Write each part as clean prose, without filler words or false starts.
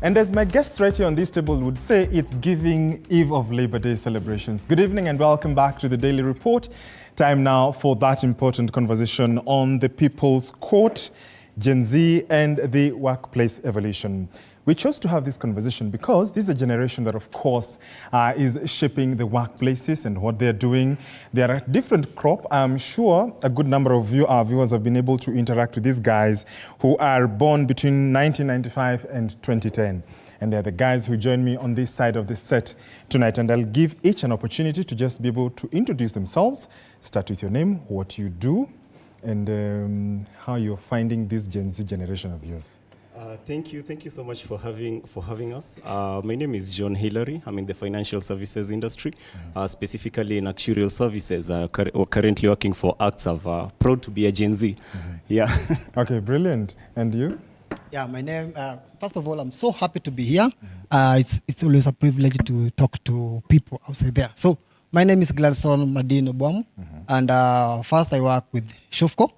And as my guests right here on this table would say, it's giving eve of Labor Day celebrations. Good evening and welcome back to the Daily Report. Time now for that important conversation on the People's Court, Gen Z and the workplace evolution. We chose to have this conversation because this is a generation that, of course, is shaping the workplaces and what they're doing. They are a different crop. I'm sure a good number of you, our viewers, have been able to interact with these guys who are born between 1995 and 2010. And they're the guys who join me on this side of the set tonight. And I'll give each an opportunity to just be able to introduce themselves. Start with your name, what you do, and how you're finding this Gen Z generation of yours. Thank you so much for having us. My name is John Hillary. I'm in the financial services industry, specifically in actuarial services. Currently working for AXAV. Proud to be a Gen Z. Yeah. Okay, brilliant. And you? Yeah, my name. First of all, I'm so happy to be here. It's always a privilege to talk to people outside there. So my name is Gladson Madino Bwam, and first I work with Shofco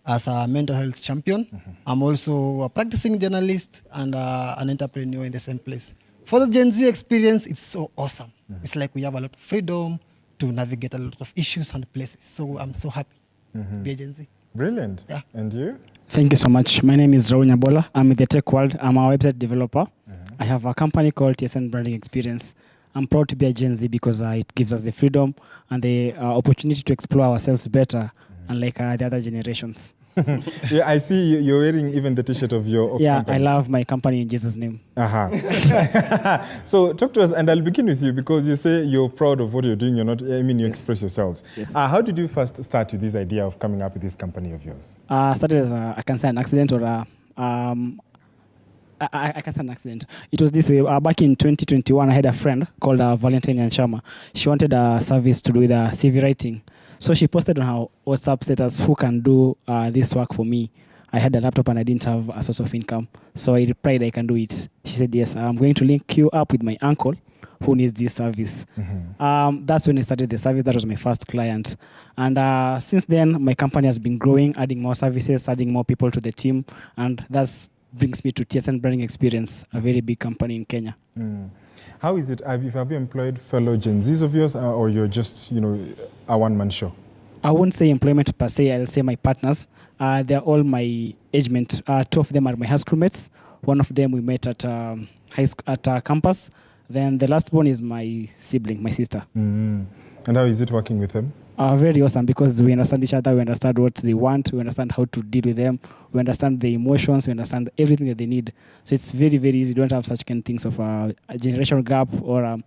as a mental health champion. I'm also a practicing journalist and an entrepreneur in the same place. For the Gen Z experience, it's so awesome. It's like we have a lot of freedom to navigate a lot of issues and places. So I'm so happy to be a Gen Z. Brilliant. Yeah. And you? Thank you so much. My name is Raul Nyabola. I'm in the tech world. I'm a website developer. I have a company called TSN Branding Experience. I'm proud to be a Gen Z because it gives us the freedom and the opportunity to explore ourselves better, unlike the other generations. Yeah, I see you're wearing even the T-shirt of your company. I love my company in Jesus' name. So talk to us, and I'll begin with you because you say you're proud of what you're doing. You're not. I mean, you express yourselves. Yes. How did you first start with this idea of coming up with this company of yours? Started as I can say an accident or I can say an accident. It was this way. Back in 2021, I had a friend called Valentine Yanchama. She wanted a service to do with CV writing. So she posted on her WhatsApp status, who can do this work for me? I had a laptop and I didn't have a source of income. So I replied, I can do it. She said, yes, I'm going to link you up with my uncle who needs this service. That's when I started the service. That was my first client. And since then, my company has been growing, adding more services, adding more people to the team. And that brings me to TSN Branding Experience, a very big company in Kenya. How is it? Have you employed fellow Gen Zs of yours, or you're just, a one-man show? I won't say employment per se. I'll say my partners. They're all my age mates. Two of them are my high school mates. One of them we met at campus. Then the last one is my sibling, my sister. And how is it working with them? Very awesome because we understand each other. We understand what they want. We understand how to deal with them. We understand the emotions. We understand everything that they need. So it's very, very easy. You don't have such kind of things of a generational gap or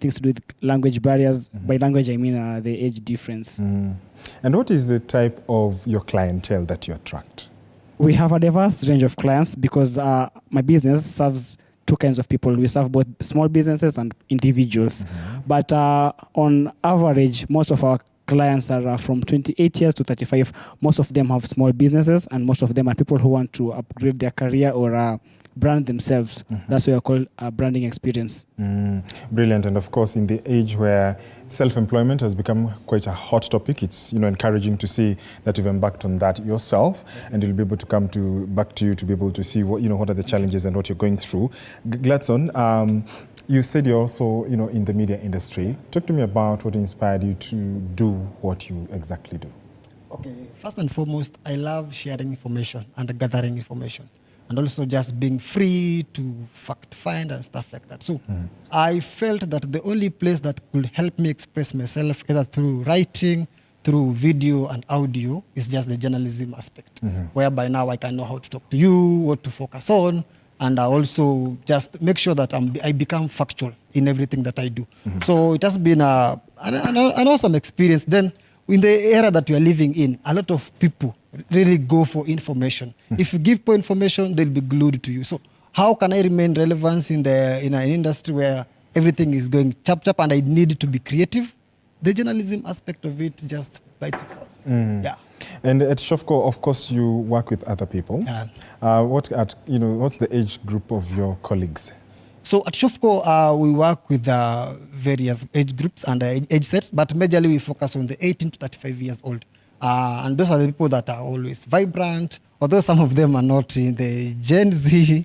things to do with language barriers. By language, I mean the age difference. And what is the type of your clientele that you attract? We have a diverse range of clients because my business serves two kinds of people. We serve both small businesses and individuals. But on average, most of our clients are from 28 years to 35. Most of them have small businesses, and most of them are people who want to upgrade their career or brand themselves. That's why I call branding experience. Brilliant. And of course, in the age where self-employment has become quite a hot topic, it's encouraging to see that you've embarked on that yourself, and you'll be able to come back to you to be able to see what are the challenges and what you're going through. Gladson, you said you're also in the media industry. Talk to me about what inspired you to do what you exactly do. Okay, first and foremost, I love sharing information and gathering information, and also just being free to fact find and stuff like that. So I felt that the only place that could help me express myself, either through writing, through video and audio, is just the journalism aspect, whereby now I can know how to talk to you, what to focus on, and I also just make sure that I become factual in everything that I do. So it has been an awesome experience. Then in the era that we are living in, a lot of people really go for information. If you give people information, they'll be glued to you. So how can I remain relevant in an industry where everything is going chap-chap and I need to be creative? The journalism aspect of it just bites itself. Yeah. And at Shofco, of course, you work with other people. What's the age group of your colleagues? So at Shofco, we work with various age groups and age sets, but majorly we focus on the 18 to 35 years old. And those are the people that are always vibrant, although some of them are not in the Gen Z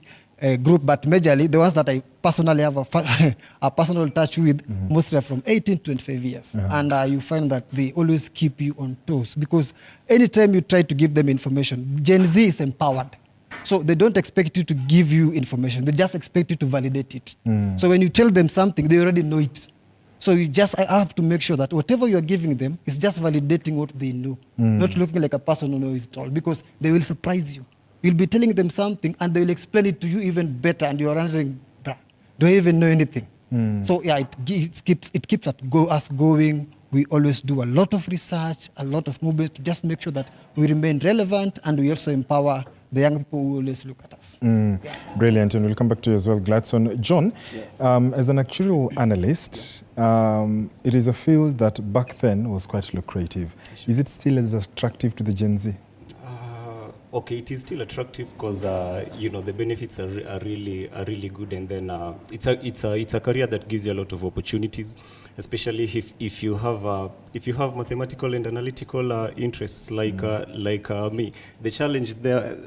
group, but majorly the ones that I personally have a personal touch with, mostly are from 18 to 25 years. And you find that they always keep you on toes, because anytime you try to give them information, Gen Z is empowered. So they don't expect you to give you information. They just expect you to validate it. So when you tell them something, they already know it. So I have to make sure that whatever you are giving them is just validating what they know, not looking like a person who knows it all, because they will surprise you. You'll be telling them something and they will explain it to you even better, and you're wondering, do I even know anything? So yeah, it keeps us going. We always do a lot of research, a lot of movement to just make sure that we remain relevant, and we also empower the young people who always look at us. Brilliant, and we'll come back to you as well, Gladson. John, as an actuarial analyst, it is a field that back then was quite lucrative. Is it still as attractive to the Gen Z? Okay, it is still attractive because the benefits are really good, and then it's a career that gives you a lot of opportunities, especially if you have mathematical and analytical interests like me. The challenge there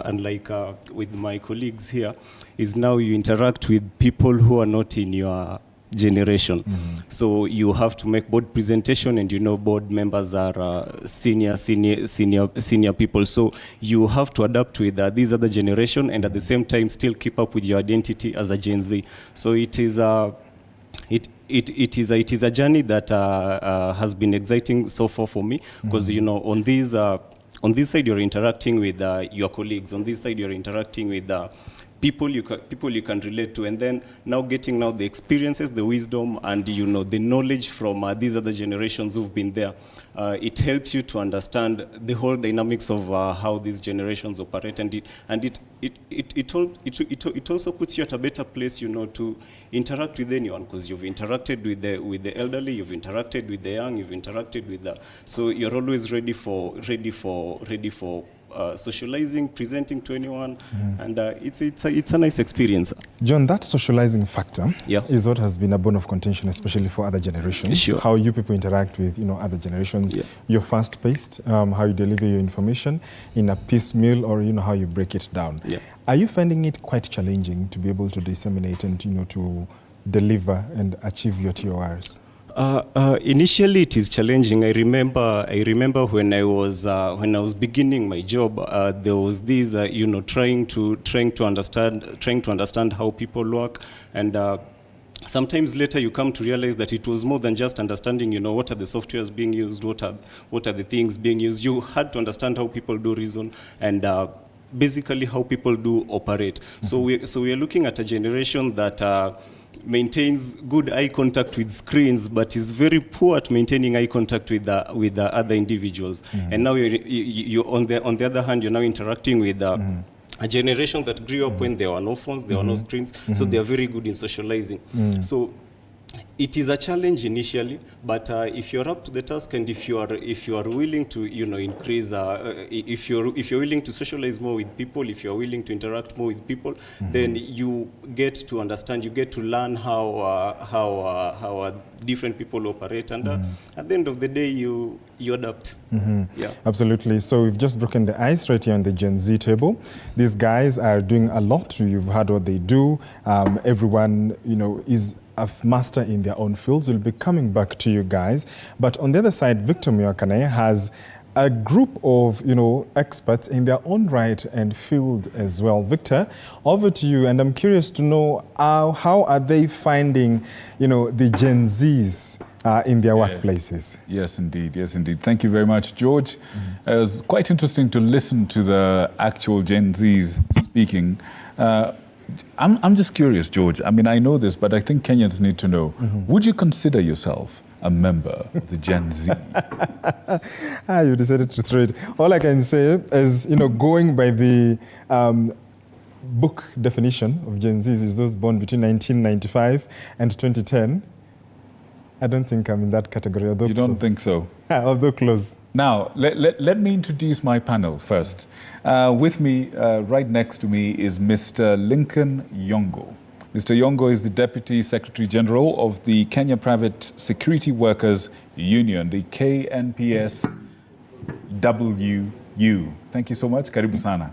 unlike with my colleagues here, is now you interact with people who are not in your generation. So you have to make board presentation, and board members are senior people, so you have to adapt with these other generation, and at the same time still keep up with your identity as a Gen Z. So it is a journey that has been exciting so far for me, because on this side you're interacting with your colleagues, on this side you're interacting with people you can relate to, and then now getting the experiences, the wisdom, and the knowledge from these other generations who've been there. It helps you to understand the whole dynamics of how these generations operate, and it also puts you at a better place, to interact with anyone, because you've interacted with the elderly, you've interacted with the young, you've interacted with so you're always ready for socializing, presenting to anyone, and it's a nice experience. John, that socializing factor is what has been a bone of contention, especially for other generations. Sure. How you people interact with other generations. You're fast-paced, how you deliver your information in a piecemeal, or how you break it down. Are you finding it quite challenging to be able to disseminate and to deliver and achieve your TORs? Initially, it is challenging. I remember when I was beginning my job, there was this, trying to understand how people work, and sometimes later you come to realize that it was more than just understanding, what are the softwares being used, what are the things being used. You had to understand how people do reason, and basically how people do operate. So we are looking at a generation that maintains good eye contact with screens, but is very poor at maintaining eye contact with the other individuals. And now you on the other hand, you're now interacting with a generation that grew up when there were no phones, there were no screens, so they are very good in socializing. So it is a challenge initially, but if you're up to the task, and if you are willing to increase, if you're willing to socialize more with people, if you're willing to interact more with people, then you get to understand, you get to learn how different people operate, and at the end of the day you adapt. Absolutely. So we've just broken the ice right here on the Gen Z table. These guys are doing a lot. You've heard what they do. Everyone is a master in their own fields. We'll be coming back to you guys. But on the other side, Victor Miyakane has a group of experts in their own right and field as well. Victor, over to you, and I'm curious to know how are they finding the Gen Zs in their workplaces? Yes, indeed. Thank you very much, George. It was quite interesting to listen to the actual Gen Zs speaking. I'm just curious, George. I mean, I know this, but I think Kenyans need to know. Would you consider yourself a member of the Gen Z? You decided to throw it. All I can say is, going by the book definition of Gen Zs is those born between 1995 and 2010. I don't think I'm in that category. You don't think so? Although close. Now, let me introduce my panel first. With me, right next to me, is Mr. Lincoln Yongo. Mr. Yongo is the Deputy Secretary General of the Kenya Private Security Workers Union, the KNPSWU. Thank you so much. Karibu sana.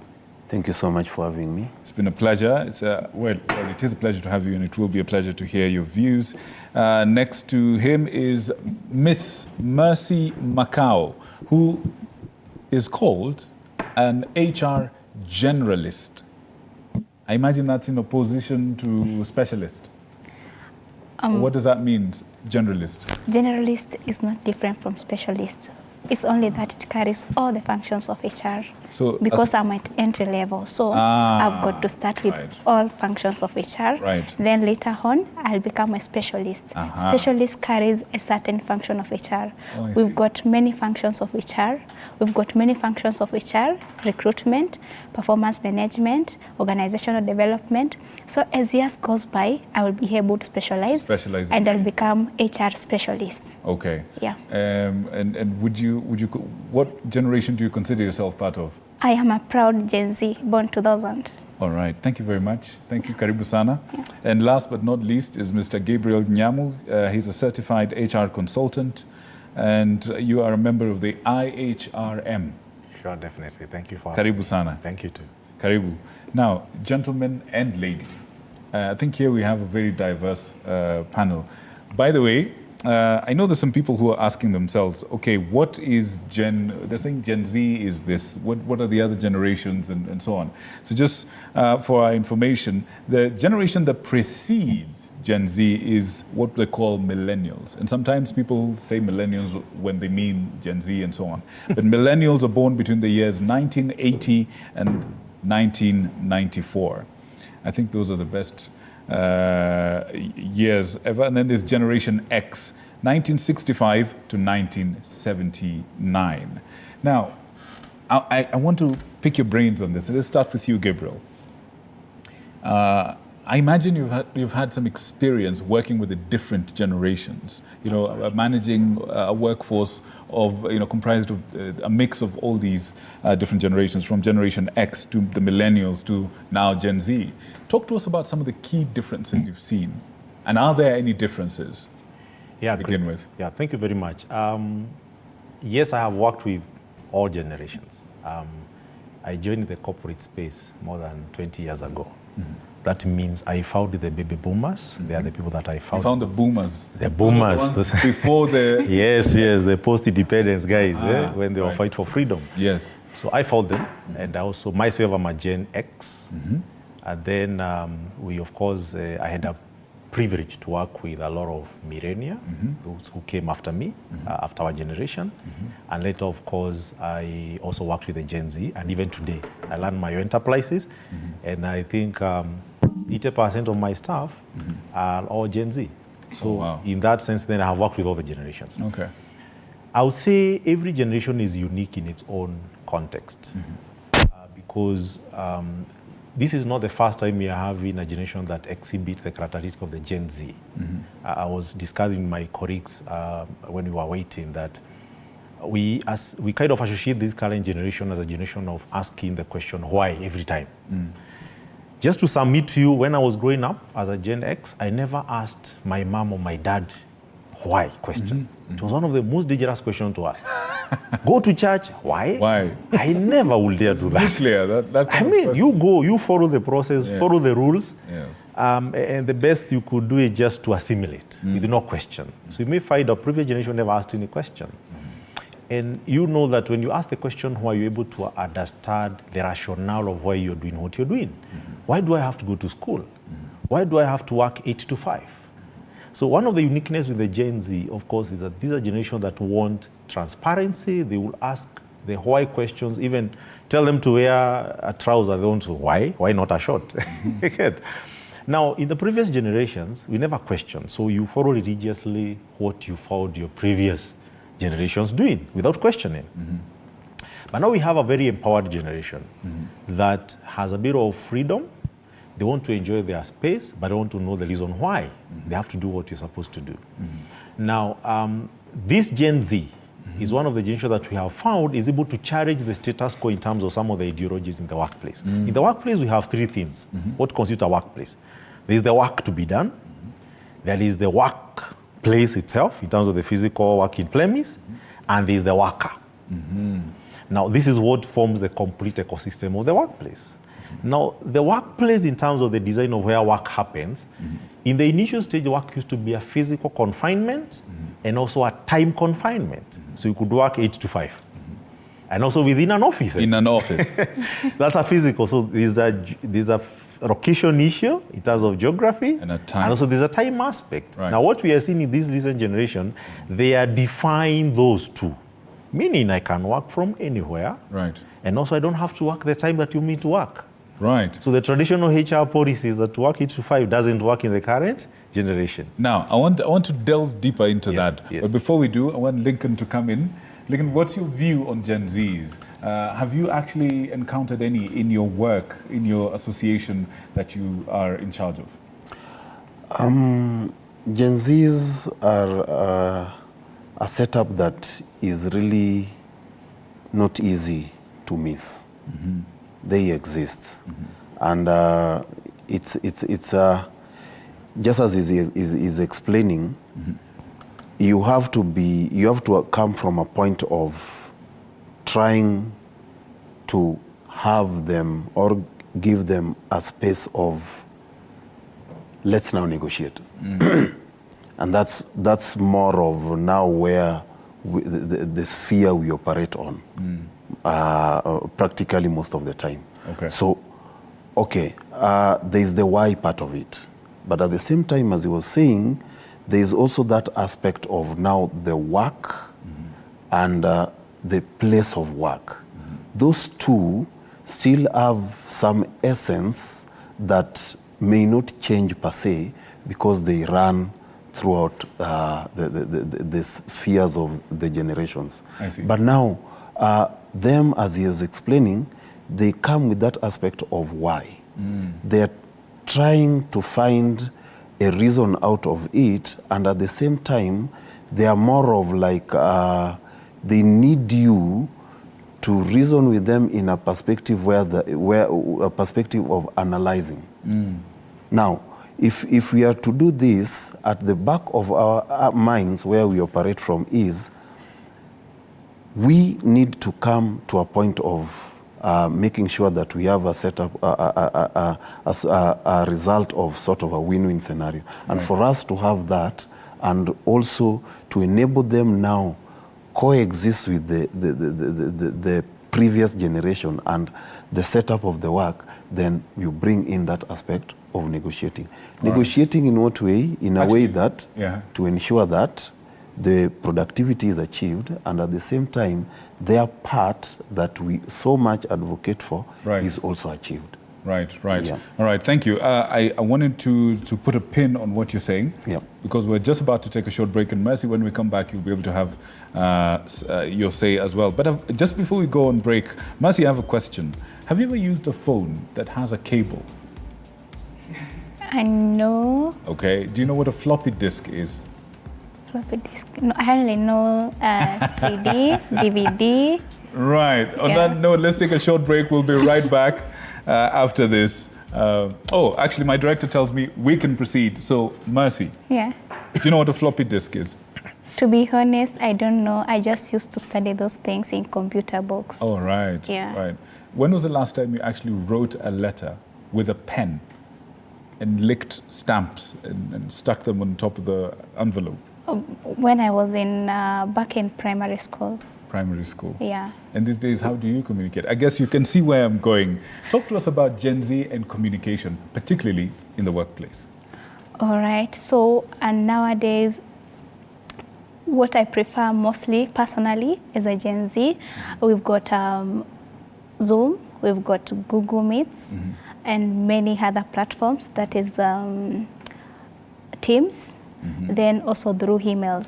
Thank you so much for having me. It's been a pleasure. Well, it is a pleasure to have you, and it will be a pleasure to hear your views. Next to him is Miss Mercy Macau, who is called an HR generalist. I imagine that's in opposition to specialist. What does that mean, generalist? Generalist is not different from specialist. It's only that it carries all the functions of HR. So because I'm at entry level, so I've got to start with all functions of HR. Right. Then later on, I'll become a specialist. Specialist carries a certain function of HR. We've got many functions of HR. We've got many functions of HR: recruitment, performance management, organizational development. So as years goes by, I will be able to specialize and I'll become HR specialist. Okay. Yeah. And what generation do you consider yourself part of? I am a proud Gen Z, born 2000. All right. Thank you very much. Thank you, Karibu Sana. Yeah. And last but not least is Mr. Gabriel Nyamu. He's a certified HR consultant, and you are a member of the IHRM. Sure, definitely. Thank you for Karibu Sana. Thank you too. Karibu. Now, gentlemen and lady, I think here we have a very diverse panel. By the way, I know there's some people who are asking themselves, okay, what is they're saying Gen Z is this, what are the other generations and so on. So just for our information, the generation that precedes Gen Z is what they call millennials. And sometimes people say millennials when they mean Gen Z and so on. But millennials are born between the years 1980 and 1994. I think those are the best years ever. And then there's Generation X, 1965 to 1979. Now, I want to pick your brains on this. Let's start with you, Gabriel. I imagine you've had some experience working with the different generations. You know, managing a workforce of comprised of a mix of all these different generations, from Generation X to the millennials to now Gen Z. Talk to us about some of the key differences you've seen, and are there any differences? Yeah, to begin with. Yeah, thank you very much. Yes, I have worked with all generations. I joined the corporate space more than 20 years ago. Mm-hmm. That means I found the baby boomers. Mm-hmm. They are the people that I found. You found the boomers? The boomers. Before the... Yes, the post-independence guys, when they were fight for freedom. Yes. So I found them, and I also, myself, I'm a Gen X. Mm-hmm. And then we, of course, I had a privilege to work with a lot of millennials, those who came after me, after our generation. And later, of course, I also worked with the Gen Z, and even today, I run my enterprises, and I think 80% of my staff are all Gen Z. So in that sense, then I have worked with all the generations. Okay. I would say every generation is unique in its own context, because this is not the first time we are having a generation that exhibits the characteristics of the Gen Z. I was discussing with my colleagues when we were waiting that we kind of associate this current generation as a generation of asking the question why every time. Just to submit to you, when I was growing up as a Gen X, I never asked my mom or my dad why question. It was one of the most dangerous questions to ask. Go to church, why? Why? I never will dare do that. Clear. I mean, you go, you follow the process, follow the rules, yes. And the best you could do is just to assimilate with no question. So you may find a previous generation never asked any question. And you know that when you ask the question why, you're able to understand the rationale of why you're doing what you're doing. Why do I have to go to school? Why do I have to work 8 to 5? So one of the uniqueness with the Gen Z, of course, is that these are generation that want transparency. They will ask the why questions, even tell them to wear a trouser. They want to, why? Why not a short? Now, in the previous generations, we never questioned. So you follow religiously what you found your previous generations doing without questioning. But now we have a very empowered generation that has a bit of freedom. They want to enjoy their space, but they want to know the reason why they have to do what you're supposed to do. Now, this Gen Z is one of the generations that we have found is able to challenge the status quo in terms of some of the ideologies in the workplace. In the workplace, we have three things. What constitutes a workplace? There is the work to be done. There is the workplace itself, in terms of the physical working premise, and there is the worker. Now, this is what forms the complete ecosystem of the workplace. Now, the workplace in terms of the design of where work happens, in the initial stage, work used to be a physical confinement and also a time confinement. So you could work 8 to 5. And also within an office. In an office. That's a physical. So there's a location issue in terms of geography. And a time. And also there's a time aspect. Right. Now what we are seeing in this recent generation, they are defining those two. Meaning I can work from anywhere. Right. And also I don't have to work the time that you mean to work. Right. So the traditional HR policies that work 8 to 5 doesn't work in the current generation. Now, I want to delve deeper into Yes, that. yes. But before we do, I want Lincoln to come in. Lincoln, what's your view on Gen Zs? Have you actually encountered any in your work, in your association that you are in charge of? Gen Zs are a setup that is really not easy to miss. They exist, and it's just as is explaining. You have to come from a point of trying to have them or give them a space of let's now negotiate. And that's more of now where the sphere we operate on, practically most of the time. Okay. So, there's the why part of it. But at the same time, as he was saying, there is also that aspect of now the work and the place of work. Those two still have some essence that may not change per se because they run throughout the spheres of the generations. I see. But now, them, as he was explaining, they come with that aspect of why. They're trying to find a reason out of it, and at the same time, they are more of like, they need you to reason with them in a perspective where a perspective of analyzing. Now, if we are to do this, at the back of our minds where we operate from is, we need to come to a point of making sure that we have a setup, a result of sort of a win-win scenario. And for us to have that, and also to enable them now coexist with the previous generation and the setup of the work, then you bring in that aspect of negotiating. Negotiating in what way? In a way that to ensure that the productivity is achieved, and at the same time, their part that we so much advocate for is also achieved. Right. Yeah. All right, thank you. I wanted to put a pin on what you're saying, because we're just about to take a short break, and Mercy, when we come back, you'll be able to have your say as well. But just before we go on break, Mercy, I have a question. Have you ever used a phone that has a cable? I know. Okay, do you know what a floppy disk is? Floppy disk. No, I only know CD, DVD. Right. On that note, let's take a short break. We'll be right back after this. Actually, my director tells me we can proceed. So, Mercy. Yeah. Do you know what a floppy disk is? To be honest, I don't know. I just used to study those things in computer books. Oh, right. Yeah. Right. When was the last time you actually wrote a letter with a pen and licked stamps and stuck them on top of the envelope? When I was back in primary school. Primary school. Yeah. And these days, how do you communicate? I guess you can see where I'm going. Talk to us about Gen Z and communication, particularly in the workplace. All right. So, and nowadays, what I prefer mostly, personally, as a Gen Z, we've got Zoom, we've got Google Meets, and many other platforms, that is Teams, then also through emails.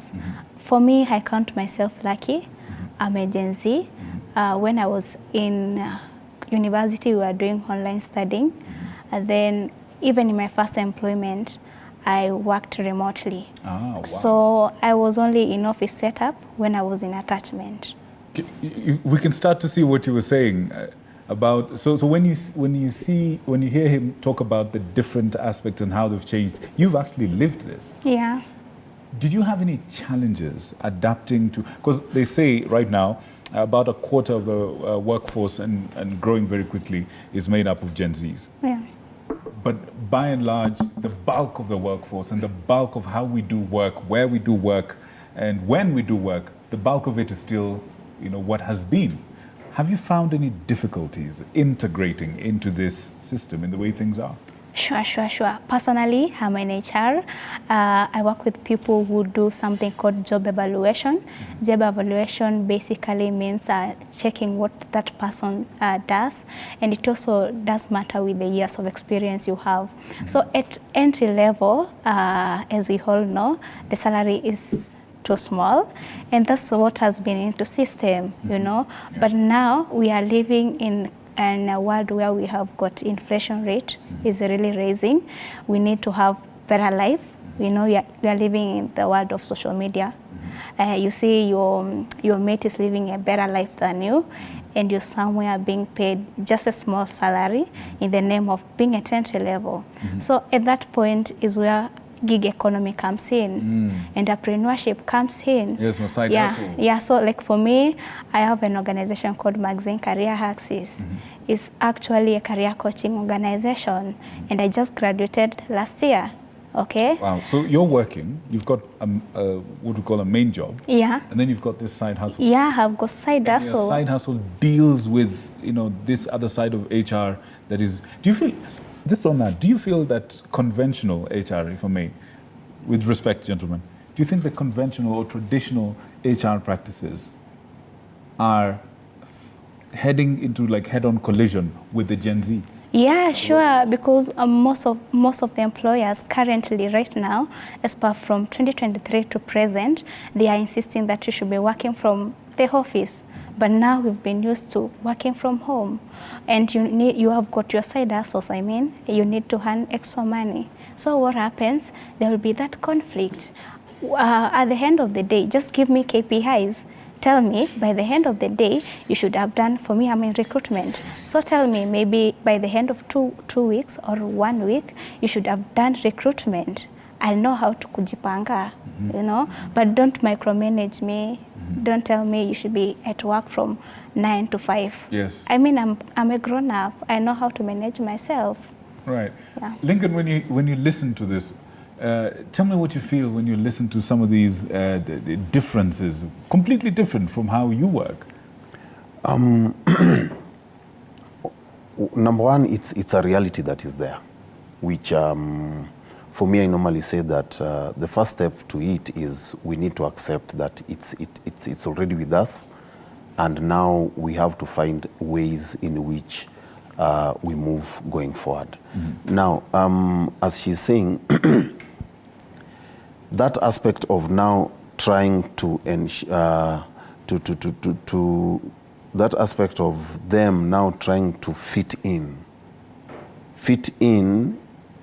For me, I count myself lucky. I'm a Gen Z. When I was in university, we were doing online studying. And then even in my first employment, I worked remotely. Wow. So I was only in office setup when I was in attachment. We can start to see what you were saying about. So when you hear him talk about the different aspects and how they've changed, you've actually lived this. Yeah. Did you have any challenges adapting to? Because they say right now, about a quarter of the workforce and growing very quickly is made up of Gen Zs. Yeah. But by and large, the bulk of the workforce and the bulk of how we do work, where we do work, and when we do work, the bulk of it is still, what has been. Have you found any difficulties integrating into this system in the way things are? Sure. Personally, I'm in HR. I work with people who do something called job evaluation. Job evaluation basically means checking what that person does, and it also does matter with the years of experience you have. So at entry level, as we all know, the salary is too small, and that's what has been into system, But now we are living in a world where we have got inflation rate is really raising. We need to have better life. We are living in the world of social media. You see your mate is living a better life than you, and you're somewhere being paid just a small salary in the name of being at entry level. So at that point is where gig economy comes in, entrepreneurship comes in. Yes, my side hustle. Yeah, so like for me, I have an organization called Magazine Career Axis. It's actually a career coaching organization, and I just graduated last year. Okay. Wow. So you're working. You've got what we call a main job. Yeah. And then you've got this side hustle. Yeah, I've got side hustle. Your side hustle deals with this other side of HR. That is. Do you feel? Just on that, do you feel that conventional HR, if I may, with respect, gentlemen, do you think the conventional or traditional HR practices are heading into like head-on collision with the Gen Z? Yeah, sure, because most of the employers currently right now, as per from 2023 to present, they are insisting that you should be working from the office. But now we've been used to working from home, and you have got your side hustles. You need to earn extra money. So what happens? There will be that conflict. At the end of the day, just give me KPIs. Tell me by the end of the day you should have done. For me, I'm in recruitment. So tell me maybe by the end of two weeks or 1 week you should have done recruitment. I'll know how to kujipanga, but don't micromanage me. Don't tell me you should be at work from 9 to 5. Yes. I'm a grown up. I know how to manage myself. Right. Yeah. Lincoln, when you listen to this, tell me what you feel when you listen to some of these the differences, completely different from how you work. Number one, it's a reality that is there, which for me, I normally say that the first step to it is we need to accept that it's already with us, and now we have to find ways in which we move going forward. Now, as she's saying, that aspect of now trying to that aspect of them now trying to fit in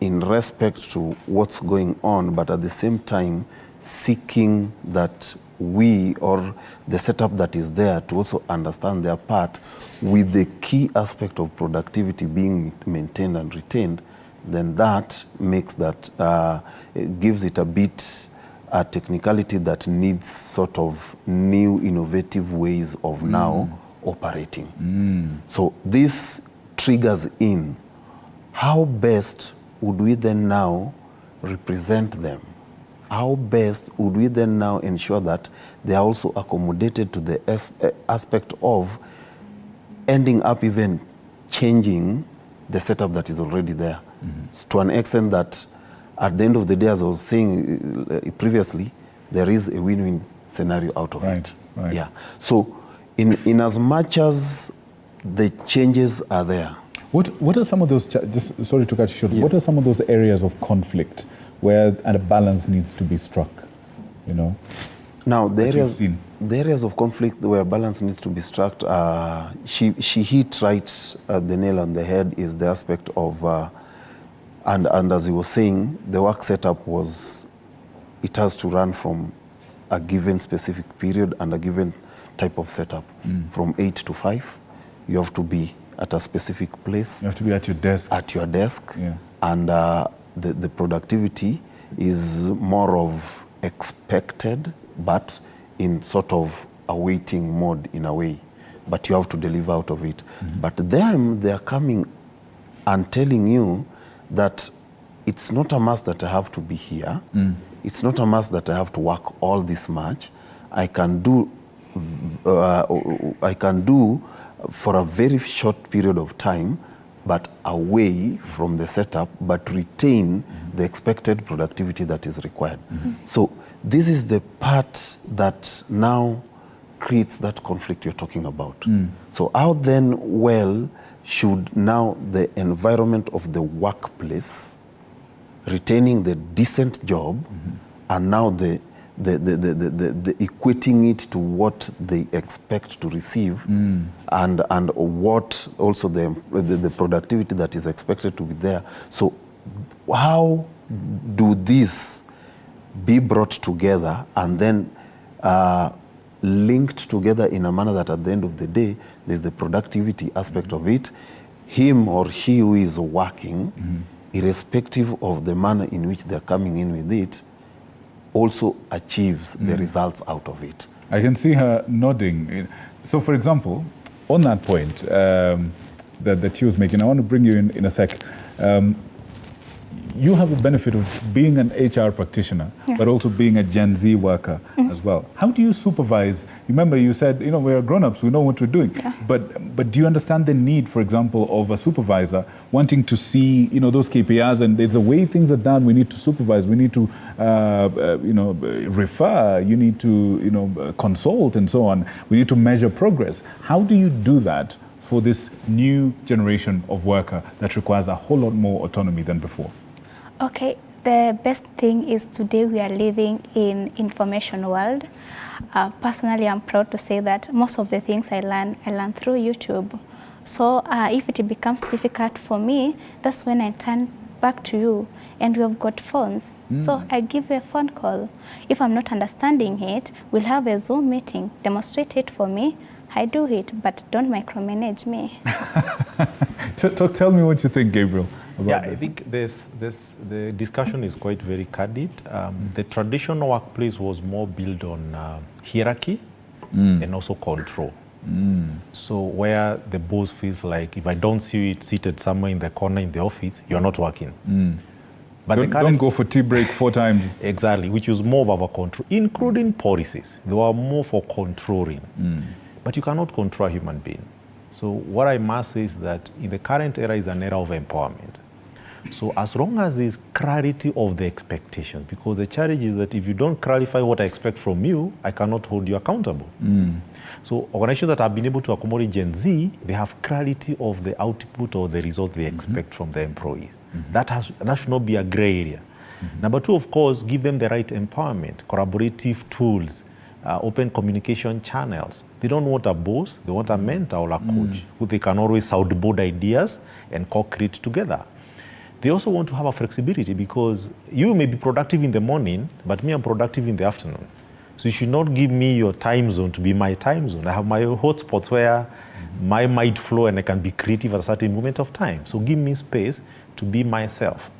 respect to what's going on, but at the same time seeking that we or the setup that is there to also understand their part with the key aspect of productivity being maintained and retained, then that makes that, it gives it a bit a technicality that needs sort of new innovative ways of now operating. So this triggers in how best would we then now represent them? How best would we then now ensure that they are also accommodated to the aspect of ending up even changing the setup that is already there, to an extent that at the end of the day, as I was saying previously, there is a win-win scenario out of it. Right. Yeah. So in as much as the changes are there, what are some of those, just sorry to cut you short, Yes. what are some of those areas of conflict where a balance needs to be struck, Now, the that you've seen? areas of conflict where balance needs to be struck, she hit right the nail on the head, is the aspect of, and as he was saying, the work setup was, it has to run from a given specific period and a given type of setup. From 8 to 5, you have to be at a specific place. You have to be at your desk. At your desk. Yeah. And the productivity is more of expected, but in sort of a waiting mode in a way, but you have to deliver out of it. But them, they are coming and telling you that it's not a must that I have to be here. It's not a must that I have to work all this much. I can do for a very short period of time, but away from the setup, but retain the expected productivity that is required. So this is the part that now creates that conflict you're talking about. So how then well should now the environment of the workplace, retaining the decent job, and now the equating it to what they expect to receive, and what also the productivity that is expected to be there. So how do these be brought together and then linked together in a manner that at the end of the day, there's the productivity aspect of it, him or she who is working, irrespective of the manner in which they're coming in with it, also achieves the results out of it. I can see her nodding. So, for example, on that point that she was making, I want to bring you in a sec. You have the benefit of being an HR practitioner, but also being a Gen Z worker as well. How do you supervise? Remember, you said, we're grown-ups, we know what we're doing. But do you understand the need, for example, of a supervisor wanting to see, those KPIs, and there's a way things are done, we need to supervise, we need to, refer, you need to, consult and so on. We need to measure progress. How do you do that for this new generation of worker that requires a whole lot more autonomy than before? Okay, the best thing is today we are living in information world. Personally, I'm proud to say that most of the things I learn through YouTube. So if it becomes difficult for me, that's when I turn back to you, and we have got phones. So I give you a phone call. If I'm not understanding it, we'll have a Zoom meeting, demonstrate it for me, I do it, but don't micromanage me. Tell me what you think, Gabriel. I think the discussion is quite very candid. The traditional workplace was more built on hierarchy and also control. So where the boss feels like, if I don't see you seated somewhere in the corner in the office, you're not working. But don't go for tea break 4 times. Exactly, which is more of our control, including policies. They were more for controlling. But you cannot control a human being. So what I must say is that in the current era is an era of empowerment. So as long as there's clarity of the expectation, because the challenge is that if you don't clarify what I expect from you, I cannot hold you accountable. So organizations that have been able to accommodate Gen Z, they have clarity of the output or the result they expect from the employees. That should not be a gray area. Number 2, of course, give them the right empowerment, collaborative tools, open communication channels. They don't want a boss, they want a mentor or a coach who they can always soundboard ideas and co-create together. They also want to have a flexibility, because you may be productive in the morning, but me, I'm productive in the afternoon. So you should not give me your time zone to be my time zone. I have my hotspots where my mind flow and I can be creative at a certain moment of time. So give me space to be myself.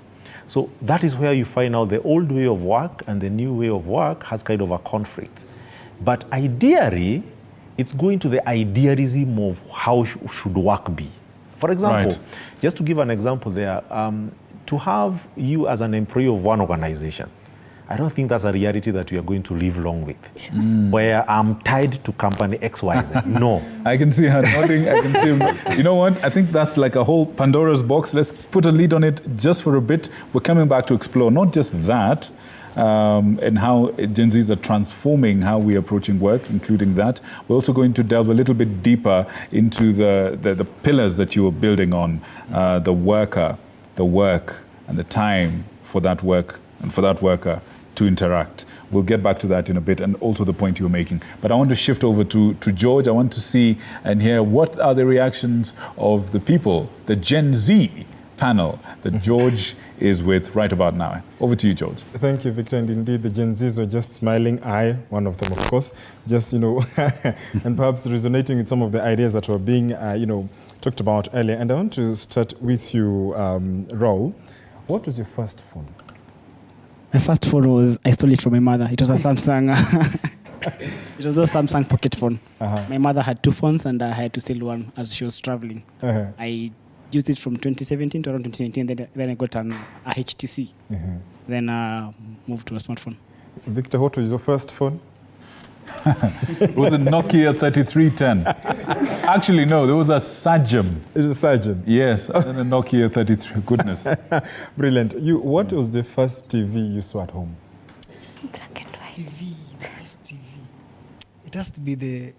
So that is where you find out the old way of work and the new way of work has kind of a conflict. But ideally, it's going to the idealism of how should work be. For example, just to give an example there, to have you as an employee of one organization, I don't think that's a reality that we are going to live long with, where I'm tied to company XYZ. No. I can see her nodding. I can see, you know what? I think that's like a whole Pandora's box. Let's put a lid on it just for a bit. We're coming back to explore not just that, and how Gen Zs are transforming how we're approaching work, including that. We're also going to delve a little bit deeper into the pillars that you are building on, the worker, the work, and the time for that work and for that worker to interact. We'll get back to that in a bit, and also the point you were making. But I want to shift over to George. I want to see and hear what are the reactions of the people, the Gen Z panel that George is with right about now. Over to you, George. Thank you, Victor. And indeed, the Gen Zs were just smiling. One of them, of course, just, and perhaps resonating with some of the ideas that were being, talked about earlier. And I want to start with you, Raul. What was your first phone? My first phone I stole it from my mother. It was a Samsung. It was a Samsung pocket phone. My mother had 2 phones and I had to sell one as she was traveling. I used it from 2017 to around 2019. Then I got a HTC. Then moved to a smartphone. Victor, what was your first phone? It was a Nokia 3310. Actually, no, there was a Sajam. It's a Surgeon. Yes, and a Nokia 33. Goodness. Brilliant. What was the first TV you saw at home? Black and white. TV, the first TV. It has to be the,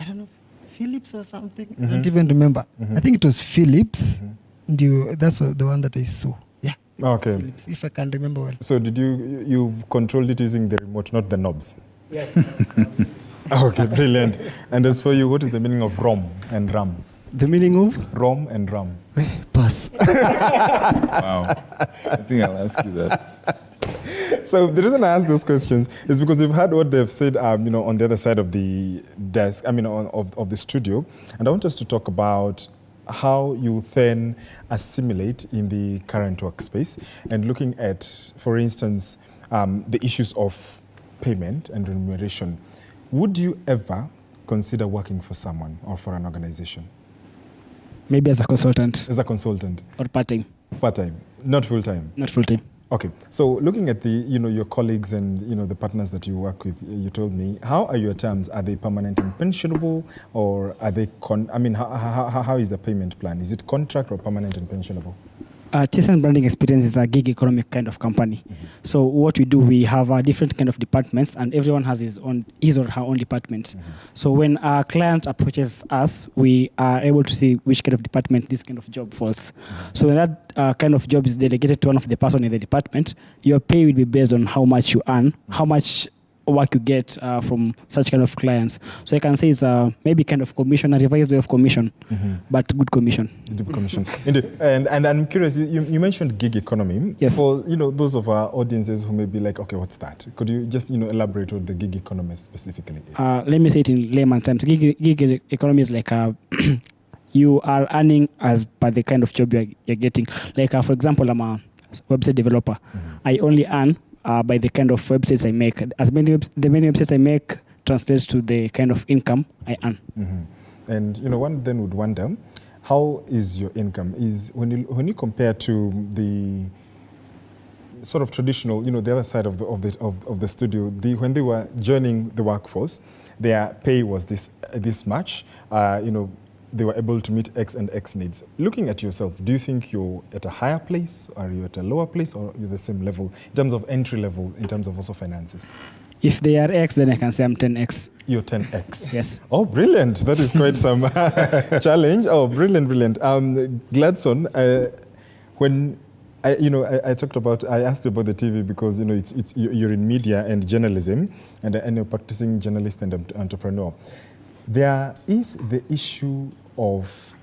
I don't know, Philips or something. I don't even remember. I think it was Philips. That's the one that I saw. Yeah. Okay. Philips, if I can remember well. So did you controlled it using the remote, not the knobs? Yes. Okay, brilliant. And as for you, what is the meaning of ROM and RAM? The meaning of? ROM and RAM. Pass. Wow. I think I'll ask you that. So the reason I ask those questions is because you've heard what they've said, on the other side of the desk, of the studio. And I want us to talk about how you then assimilate in the current workspace and looking at, for instance, the issues of payment and remuneration. Would you ever consider working for someone or for an organization? Maybe as a consultant. As a consultant? Or part-time. Part-time, not full-time? Not full-time. Okay, so looking at the, your colleagues and, the partners that you work with, you told me, how are your terms? Are they permanent and pensionable, or are they, how is the payment plan? Is it contract or permanent and pensionable? TSN Branding Experience is a gig economic kind of company. So what we do, we have different kind of departments, and everyone has his or her own department. So when a client approaches us, we are able to see which kind of department this kind of job falls. So when that kind of job is delegated to one of the person in the department, your pay will be based on how much you earn, how much work you get from such kind of clients. So I can say it's maybe kind of commission, a revised way of commission, but good commission. Good commission. Indeed. And I'm curious, you mentioned gig economy. Yes. For those of our audiences who may be like, okay, what's that? Could you just elaborate what the gig economy specifically is? Let me say it in layman terms. Gig economy is like you are earning as per the kind of job you're getting. Like for example, I'm a website developer. I only earn by the kind of websites I make. The many websites I make translates to the kind of income I earn. And one then would wonder, how is your income? Is when you compare to the sort of traditional, the other side of the studio, when they were joining the workforce, their pay was this much. They were able to meet X and X needs. Looking at yourself, do you think you're at a higher place, or are you at a lower place, or you're the same level in terms of entry level, in terms of also finances? If they are X, then I can say I'm 10X. You're 10X? Yes. Oh, brilliant. That is quite some challenge. Oh, brilliant. Gladson, when I talked about, I asked you about the TV because, you're in media and journalism, and you're practicing journalist and entrepreneur. There is the issue of,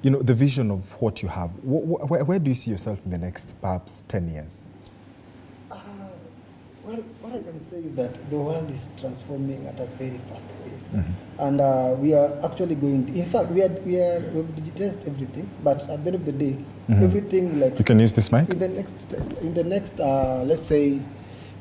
the vision of what you have. Where do you see yourself in the next, perhaps, 10 years? Well, what I can say is that the world is transforming at a very fast pace. And we are actually going, in fact, we've digitized everything, but at the end of the day, everything like... You can use this mic? In the next, let's say,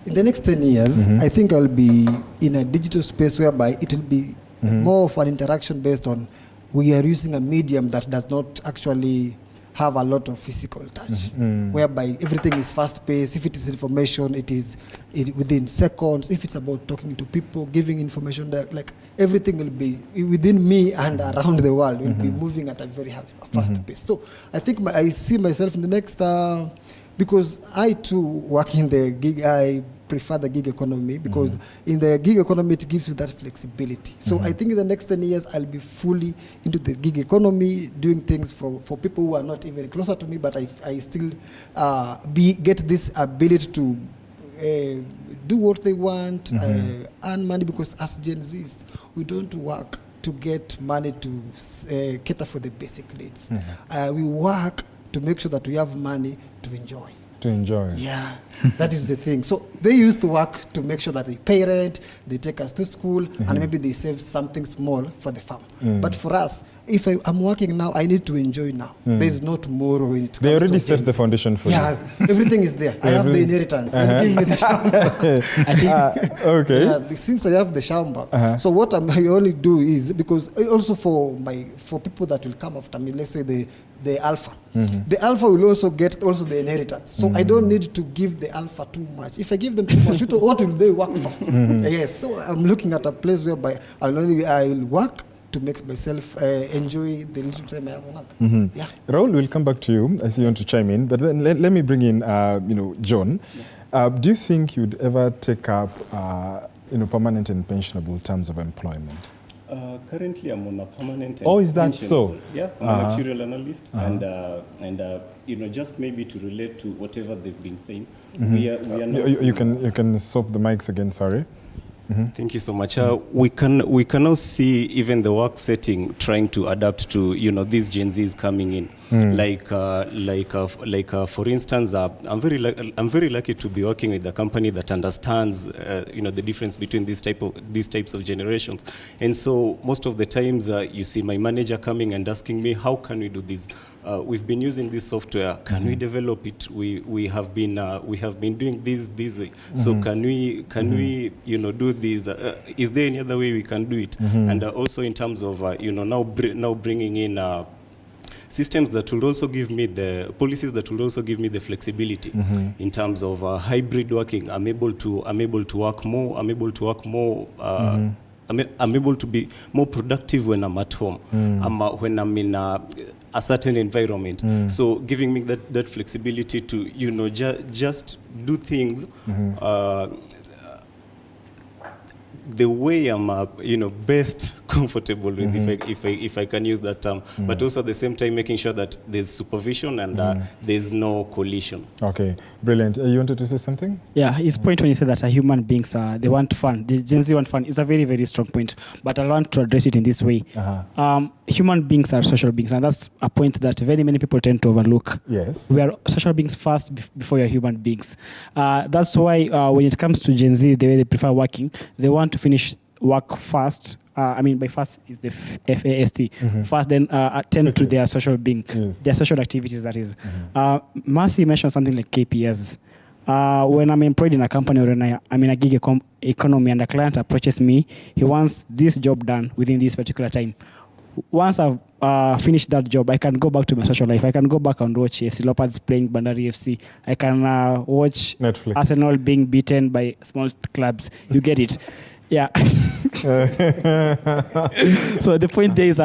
in the next 10 years, I think I'll be in a digital space whereby it will be more of an interaction based on we are using a medium that does not actually have a lot of physical touch, whereby everything is fast-paced. If it is information, it is within seconds. If it's about talking to people, giving information, like everything will be within me and around the world will be moving at a very fast pace. So I think I see myself in the next, because I too work in the gig, I prefer the gig economy because in the gig economy it gives you that flexibility. So I think in the next 10 years I'll be fully into the gig economy, doing things for people who are not even closer to me, but I still get this ability to do what they want, earn money, because as Gen Zs, we don't work to get money to cater for the basic needs. We work to make sure that we have money to enjoy. to enjoy. Yeah, that is the thing. So they used to work to make sure that they pay rent, they take us to school, and maybe they save something small for the farm. But for us, if I'm working now, I need to enjoy now. There's no tomorrow. When it They comes already to set things. the foundation for you. Yeah, everything is there. I have the inheritance. Then give me the shamba. I think Okay. Yeah, since I have the shamba, so what I only do is, because also for people that will come after me, let's say the alpha. The alpha will also get also the inheritance. So I don't need to give the alpha too much. If I give them too much, what will they work for? Yes, so I'm looking at a place whereby I'll work to make myself enjoy the little time I have on earth. Yeah. Raul, we'll come back to you. I see you want to chime in, but then let me bring in, John. Do you think you'd ever take up, permanent and pensionable terms of employment? Currently, I'm on a permanent. Oh, is that so? Yeah, I'm an actuarial analyst, and just maybe to relate to whatever they've been saying, we are not. You can swap the mics again. Sorry. Thank you so much. We can now see even the work setting trying to adapt to these Gen Zs coming in. For instance, I'm very lucky to be working with a company that understands the difference between these types of generations. And so most of the times you see my manager coming and asking me, how can we do this? We've been using this software. Can we develop it? We have been doing this way. So can we do this? Is there any other way we can do it? And also in terms of now bringing in systems that will also give me the policies that will also give me the flexibility in terms of hybrid working. I'm able to work more. I'm able to work more. I'm able to be more productive when I'm at home. When I'm in a certain environment. So giving me that flexibility to just do things the way I'm best comfortable with, if I can use that term, but also at the same time making sure that there's supervision and there's no collision. Okay, brilliant. You wanted to say something? Yeah, his point when he said that human beings they want fun. The Gen Z want fun is a very, very strong point. But I want to address it in this way. Human beings are social beings, and that's a point that very many people tend to overlook. Yes. We are social beings first before you're human beings. That's why when it comes to Gen Z, the way they prefer working, they want to finish work fast. By fast is the FAST. Fast, then attend to their social being, their social activities, that is. Marcy mentioned something like KPIs. When I'm employed in a company or when I'm in a gig economy and a client approaches me, he wants this job done within this particular time. Once I've finished that job, I can go back to my social life. I can go back and watch FC Leopards playing Bandari FC. I can watch Netflix. Arsenal being beaten by small clubs. You get it. Yeah. So the point there is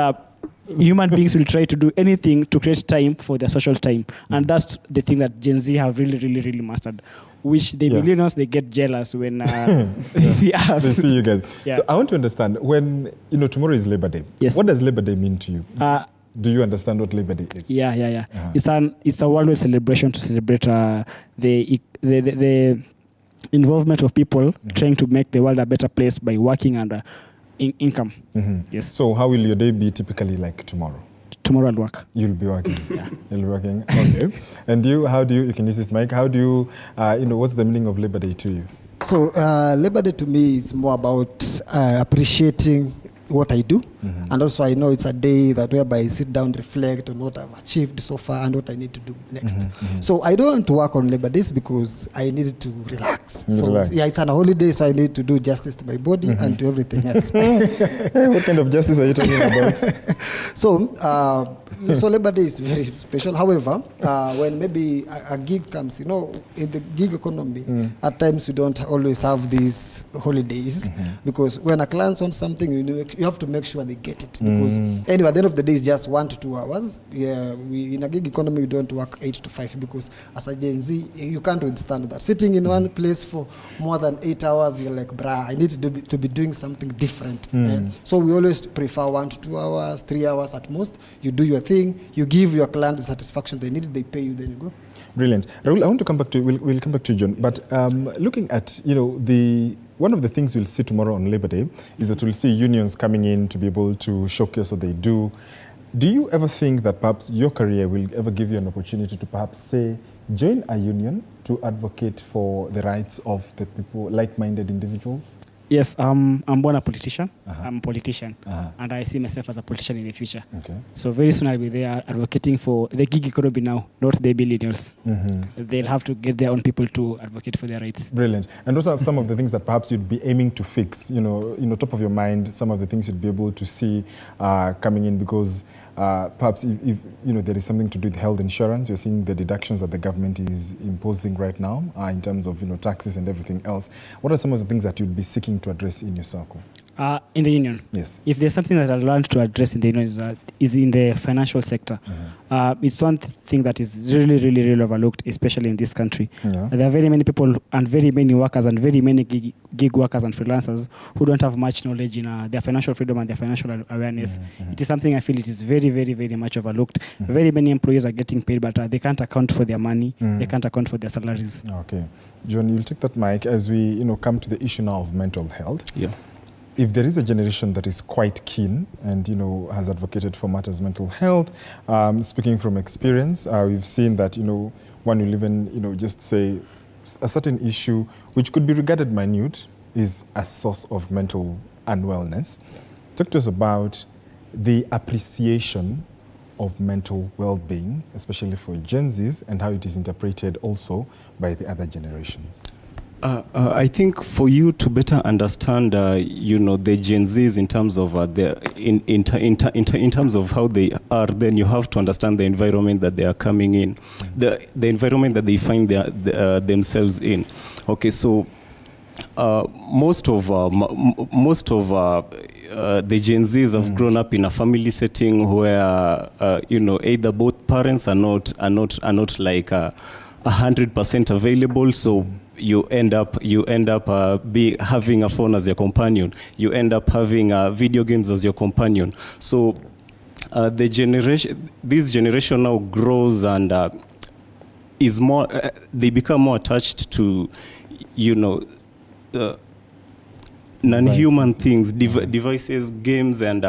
human beings will try to do anything to create time for their social time. And that's the thing that Gen Z have really, really, really mastered. Which the millennials, they get jealous when they see us. They see you guys. Yeah. So I want to understand, when, tomorrow is Labor Day. Yes. What does Labor Day mean to you? Do you understand what Labor Day is? Yeah. It's a worldwide celebration to celebrate the involvement of people trying to make the world a better place by working and income. Yes. So how will your day be typically like tomorrow? Tomorrow I'll work. You'll be working. You'll be working. Okay. And you can use this mic. How do you, what's the meaning of Labor Day to you? So Labor Day to me is more about appreciating what I do, and also I know it's a day that whereby I sit down, reflect on what I've achieved so far and what I need to do next. So I don't work on Labor Days because I needed to relax. Yeah, it's on a holiday, so I need to do justice to my body and to everything else. What kind of justice are you talking about? So Labor Day is very special. However, when maybe a gig comes, in the gig economy, at times you don't always have these holidays because when a client wants something, you have to make sure they get it. Because anyway, at the end of the day, it's just 1 to 2 hours. Yeah, in a gig economy, we don't work 8 to 5 because as a Gen Z, you can't withstand that. Sitting in one place for more than 8 hours, you're like, brah, I need to be doing something different. So we always prefer 1 to 2 hours, 3 hours at most. You do your thing, you give your client the satisfaction they need, they pay you, then you go. Brilliant. Raul, I want to come back to you. We'll come back to you, John. But looking at, one of the things we'll see tomorrow on Labor Day is that we'll see unions coming in to be able to showcase what they do. Do you ever think that perhaps your career will ever give you an opportunity to perhaps say join a union to advocate for the rights of the people, like-minded individuals? Yes, I'm born a politician. I'm a politician, and I see myself as a politician in the future. Okay. So very soon I'll be there advocating for the gig economy now, not the billionaires. They'll have to get their own people to advocate for their rights. Brilliant. And those are some of the things that perhaps you'd be aiming to fix. Top of your mind, some of the things you'd be able to see coming in, because perhaps if there is something to do with health insurance. You're seeing the deductions that the government is imposing right now in terms of taxes and everything else. What are some of the things that you'd be seeking to address in your circle? In the union? Yes. If there's something that I learned to address in the union is in the financial sector. It's one thing that is really, really, really overlooked, especially in this country. There are very many people and very many workers and very many gig workers and freelancers who don't have much knowledge in their financial freedom and their financial awareness. It is something I feel it is very, very, very much overlooked. Very many employees are getting paid, but they can't account for their money. They can't account for their salaries. Okay. John, you'll take that mic as we come to the issue now of mental health. Yeah. If there is a generation that is quite keen and has advocated for matters mental health, speaking from experience, we've seen that when you live in just say a certain issue which could be regarded minute is a source of mental unwellness. Talk to us about the appreciation of mental well-being, especially for Gen Zs, and how it is interpreted also by the other generations. I think for you to better understand, the Gen Zs in terms of in terms of how they are, then you have to understand the environment that they are coming in, the environment that they find themselves in. Okay, so most of the Gen Zs have grown up in a family setting where either both parents are not like 100% available, so you end up having a phone as your companion. You end up having video games as your companion. So this generation now grows and is more. They become more attached to, non-human things, devices, games, and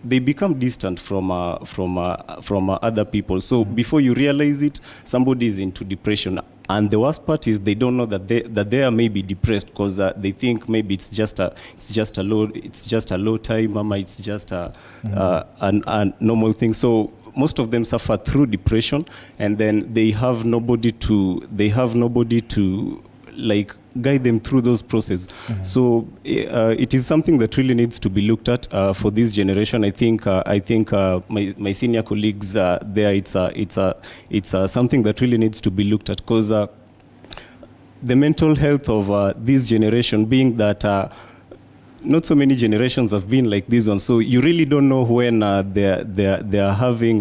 they become distant from other people. So before you realize it, somebody is into depression. And the worst part is they don't know that they are maybe depressed because they think maybe it's just a low time, mama. It's just a normal thing. So most of them suffer through depression, and then they have nobody to like guide them through those processes. So it is something that really needs to be looked at for this generation. I think my senior colleagues there, it's something that really needs to be looked at, because the mental health of this generation, being that not so many generations have been like this one, so you really don't know when they're having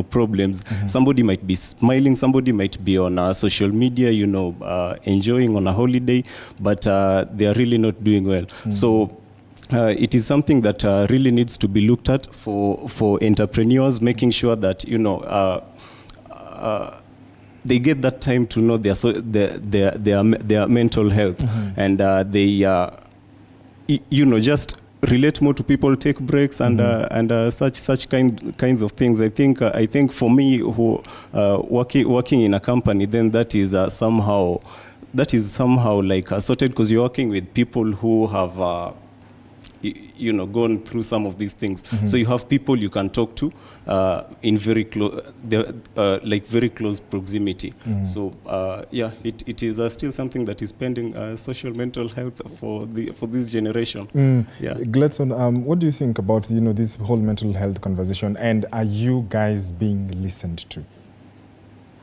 problems. Somebody might be smiling, somebody might be on social media, enjoying on a holiday, but they are really not doing well. So it is something that really needs to be looked at for entrepreneurs, making sure that they get that time to know their mental health, and they just relate more to people, take breaks, and such kinds of things. I think for me, who working in a company, then that is somehow like sorted, because you're working with people who have gone through some of these things. So you have people you can talk to in very close, very close proximity. So it is still something that is pending, social mental health for this generation. Gladson, what do you think about this whole mental health conversation, and are you guys being listened to?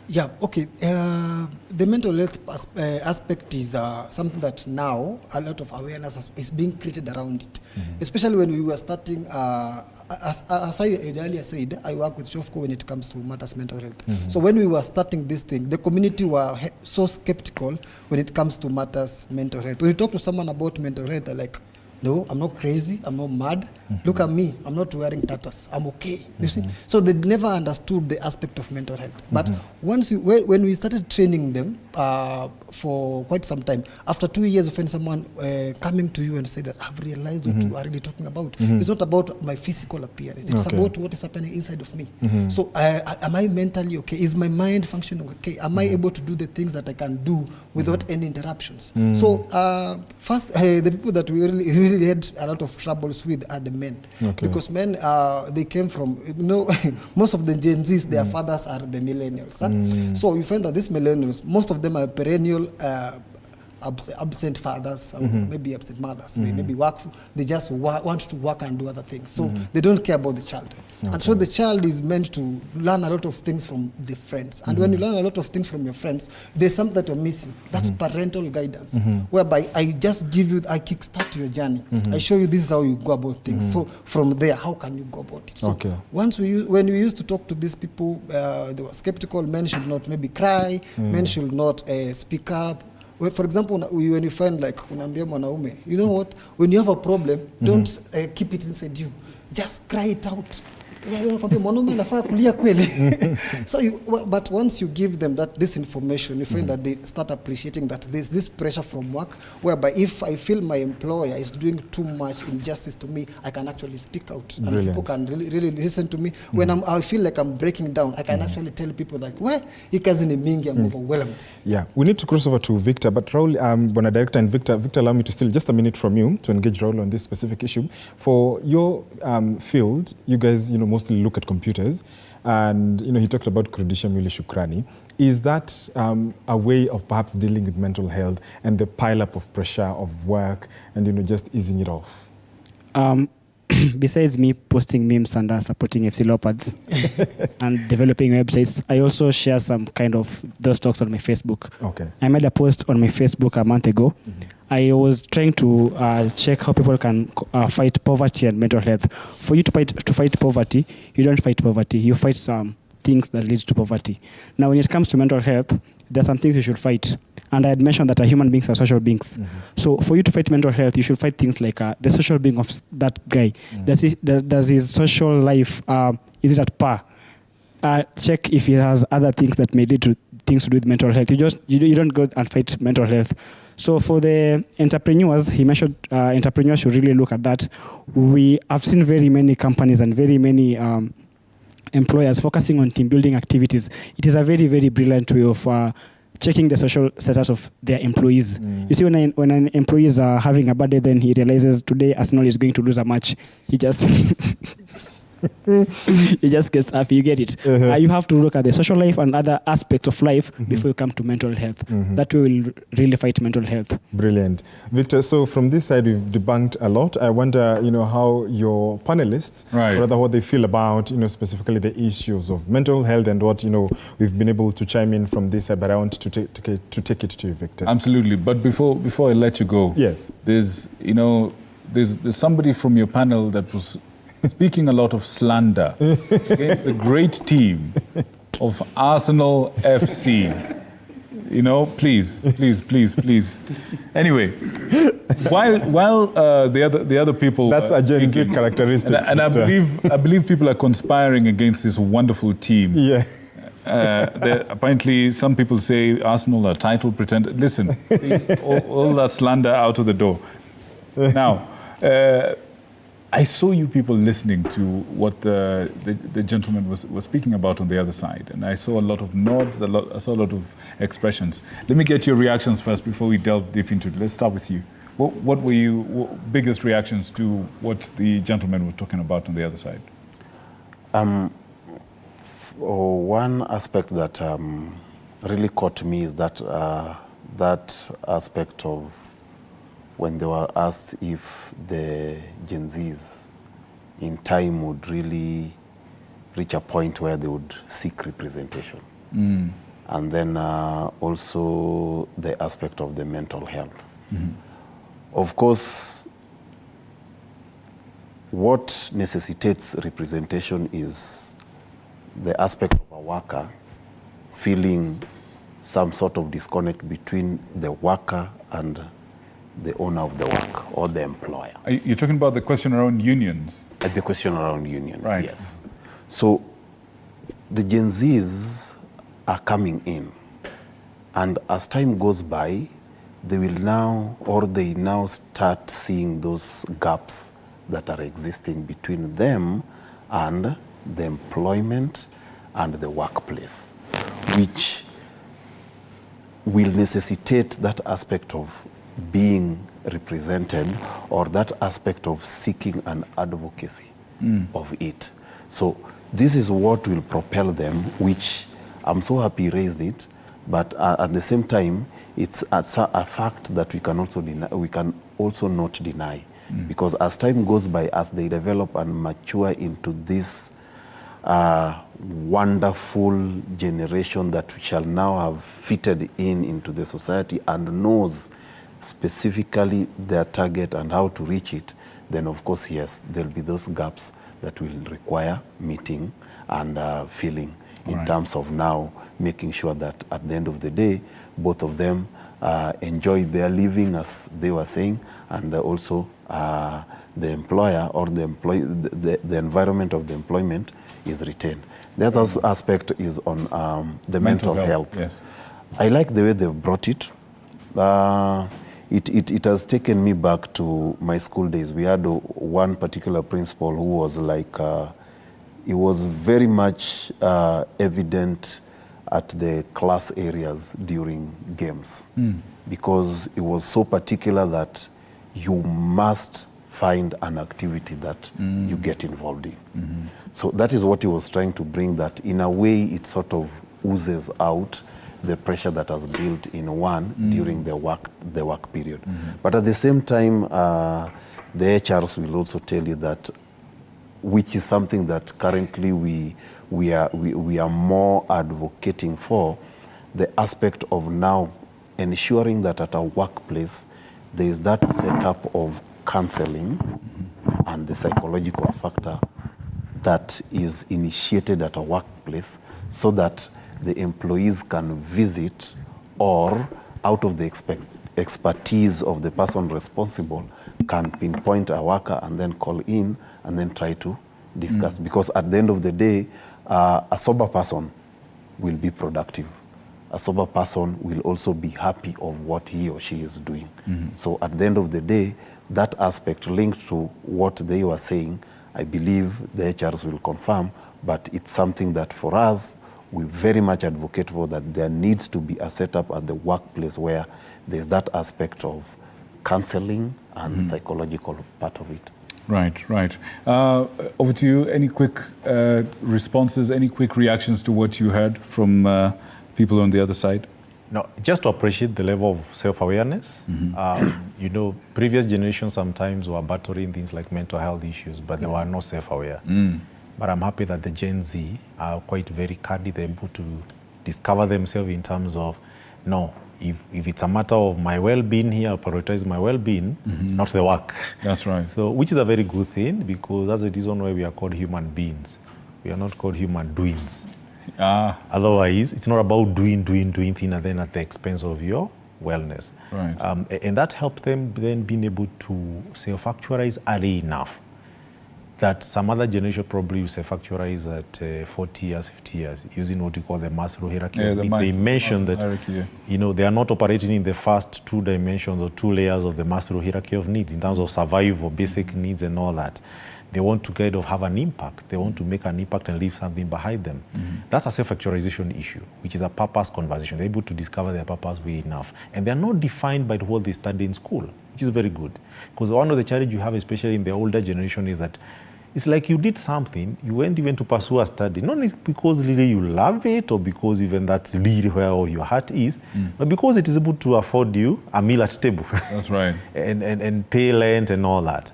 Yeah, okay. The mental health aspect is something that now a lot of awareness is being created around it. Especially when we were starting, as I earlier said, I work with Shofco when it comes to matters mental health. So when we were starting this thing, the community were so skeptical when it comes to matters mental health. When you talk to someone about mental health, they're like, no, I'm not crazy, I'm not mad. Look at me, I'm not wearing tattoos, I'm okay. You see? So they never understood the aspect of mental health. But once when we started training them for quite some time, after 2 years of when someone coming to you and say that I've realized what you are really talking about. It's not about my physical appearance, it's about what is happening inside of me. So am I mentally okay? Is my mind functioning okay? Am I able to do the things that I can do without any interruptions? So first, the people that we really had a lot of troubles with are the men. Because men, they came from, most of the Gen Zs, their fathers are the millennials. So you find that these millennials, most of them are perennial absent fathers, or maybe absent mothers. They maybe they just want to work and do other things. So they don't care about the child. And so the child is meant to learn a lot of things from the friends. And when you learn a lot of things from your friends, there's something that you're missing. That's parental guidance, whereby I just give you, I kickstart your journey. I show you this is how you go about things. So from there, how can you go about it? So when we used to talk to these people, they were skeptical. Men should not maybe cry. Men should not speak up. Well, for example, when you find like unaambia mwanaume, you know what? When you have a problem, don't keep it inside you. Just cry it out. So but once you give them this information, you find that they start appreciating that there's this pressure from work, whereby if I feel my employer is doing too much injustice to me, I can actually speak out. And people can really listen to me. When I feel like I'm breaking down, I can actually tell people like, well, I'm overwhelmed. Yeah, we need to cross over to Victor, but Raul, Bona Director and Victor, allow me to steal just a minute from you to engage Raul on this specific issue. For your field, you guys, mostly look at computers, and he talked about kurudisha mwili shukrani. Is that a way of perhaps dealing with mental health and the pile-up of pressure of work and just easing it off? Besides me posting memes and supporting FC Leopards and developing websites, I also share some kind of those talks on my Facebook. I made a post on my Facebook a month ago. I was trying to check how people can fight poverty and mental health. For you to fight poverty, you don't fight poverty. You fight some things that lead to poverty. Now, when it comes to mental health, there are some things you should fight. And I had mentioned that human beings are social beings. So for you to fight mental health, you should fight things like the social being of that guy. Does his social life, is it at par? Check if he has other things that may lead to things to do with mental health. You don't go and fight mental health. So for the entrepreneurs, he mentioned entrepreneurs should really look at that. We have seen very many companies and very many employers focusing on team building activities. It is a very, very brilliant way of checking the social status of their employees. You see, when an employee is having a bad day, then he realizes today Arsenal is going to lose a match. He just he just gets happy. You get it. You have to look at the social life and other aspects of life before you come to mental health. That way will really fight mental health. Brilliant. Victor, so from this side, we've debunked a lot. I wonder, how your panelists, rather what they feel about, specifically the issues of mental health and what, we've been able to chime in from this side, but I want to take it to you, Victor. Absolutely. But before I let you go, there's somebody from your panel that was speaking a lot of slander against the great team of Arsenal FC. Please. Anyway, while the other people, that's a Gen Z characteristic, and I believe people are conspiring against this wonderful team. Apparently, some people say Arsenal are title pretenders. Listen, please, all that slander out of the door. Now. I saw you people listening to what the gentleman was speaking about on the other side, and I saw a lot of nods, I saw a lot of expressions. Let me get your reactions first before we delve deep into it. Let's start with you. What were your biggest reactions to what the gentleman was talking about on the other side? One aspect that really caught me is that aspect of when they were asked if the Gen Zs in time would really reach a point where they would seek representation. And then also the aspect of the mental health. Of course, what necessitates representation is the aspect of a worker feeling some sort of disconnect between the worker and the owner of the work or the employer. You're talking about the question around unions? The question around unions, right. Yes. So the Gen Zs are coming in, and as time goes by, they now start seeing those gaps that are existing between them and the employment and the workplace, which will necessitate that aspect of being represented or that aspect of seeking an advocacy of it. So this is what will propel them, which I'm so happy raised it, but at the same time, it's a fact that we can also not deny. Because as time goes by, as they develop and mature into this wonderful generation that shall now have fitted into the society and knows specifically their target and how to reach it, then of course, yes, there'll be those gaps that will require meeting and filling in terms of now making sure that at the end of the day, both of them enjoy their living, as they were saying, and also the employer or the environment of the employment is retained. The other aspect is on the mental health. Yes. I like the way they've brought it. It has taken me back to my school days. We had one particular principal who was like, it was very much evident at the class areas during games, because it was so particular that you must find an activity that you get involved in. So that is what he was trying to bring, that in a way it sort of oozes out the pressure that has built in one during the work period. But at the same time, the HRs will also tell you that, which is something that currently we are more advocating for, the aspect of now ensuring that at a workplace there is that setup of counseling and the psychological factor that is initiated at a workplace, so that the employees can visit, or out of the expertise of the person responsible, can pinpoint a worker and then call in and then try to discuss. Because at the end of the day, a sober person will be productive. A sober person will also be happy of what he or she is doing. So at the end of the day, that aspect linked to what they were saying, I believe the HRs will confirm, but it's something that for us, we very much advocate for, that there needs to be a setup at the workplace where there's that aspect of counseling and psychological part of it. Right, right. Over to you. Any quick responses, any quick reactions to what you heard from people on the other side? No, just to appreciate the level of self-awareness. You know, previous generations sometimes were battling things like mental health issues, but they were not self-aware. But I'm happy that the Gen Z are quite very candid, able to discover themselves in terms of, no, if it's a matter of my well-being here, I'll prioritize my well-being, not the work. That's right. So, which is a very good thing, because that's the reason why we are called human beings. We are not called human doings. Otherwise, it's not about doing things and then at the expense of your wellness. Right. And that helps them then being able to self-actualize early enough that some other generation probably will self-actualize at 40 years, 50 years, using what we call the Maslow hierarchy. They mentioned that you know, they are not operating in the first 2 dimensions or 2 layers of the Maslow hierarchy of needs in terms of survival, basic needs and all that. They want to kind of have an impact. They want to make an impact and leave something behind them. That's a self-actualization issue, which is a purpose conversation. They're able to discover their purpose way enough. And they're not defined by what they study in school, which is very good. Because one of the challenges you have, especially in the older generation, is that it's like you did something, you went even to pursue a study, not because really you love it or because even that's really where all your heart is, but because it is able to afford you a meal at table. That's right. and pay rent and all that.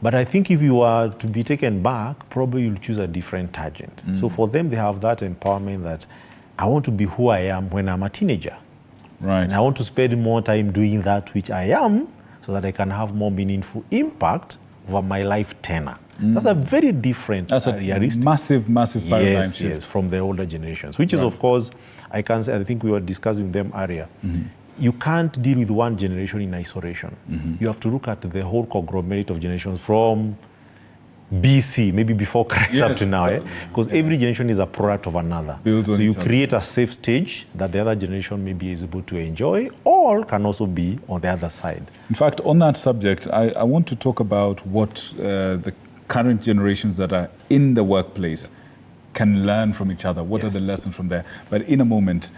But I think if you are to be taken back, probably you'll choose a different tangent. So for them, they have that empowerment that I want to be who I am when I'm a teenager. Right. And I want to spend more time doing that which I am so that I can have more meaningful impact over my life tenure. That's a very different, that's a realistic, massive paradigm shift. Yes, from the older generations, which is, of course, I can say, I think we were discussing with them earlier. you can't deal with one generation in isolation. You have to look at the whole conglomerate of generations from BC, maybe before Christ, up to now, because every generation is a product of another. So you create a safe stage that the other generation maybe is able to enjoy, or can also be on the other side. In fact, on that subject, I want to talk about what the current generations that are in the workplace can learn from each other. What are the lessons from there? But in a moment,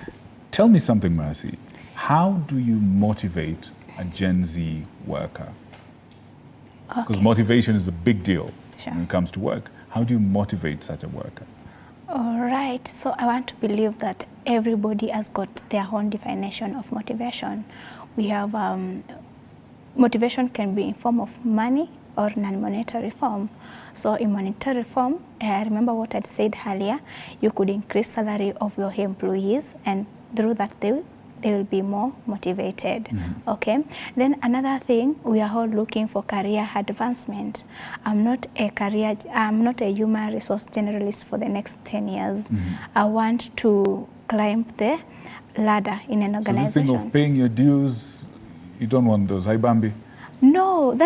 tell me something, Mercy. How do you motivate a Gen Z worker? Because motivation is a big deal. Sure. When it comes to work. How do you motivate such a worker? All right. So I want to believe that everybody has got their own definition of motivation. We have motivation can be in form of money or non-monetary form. So in monetary form, I remember what I said earlier, you could increase salary of your employees, and through that they will be more motivated. Okay. Then another thing, we are all looking for career advancement. I'm not a human resource generalist for the next 10 years. I want to climb the ladder in an organization. So this thing of paying your dues, you don't want those, hi Bambi? No,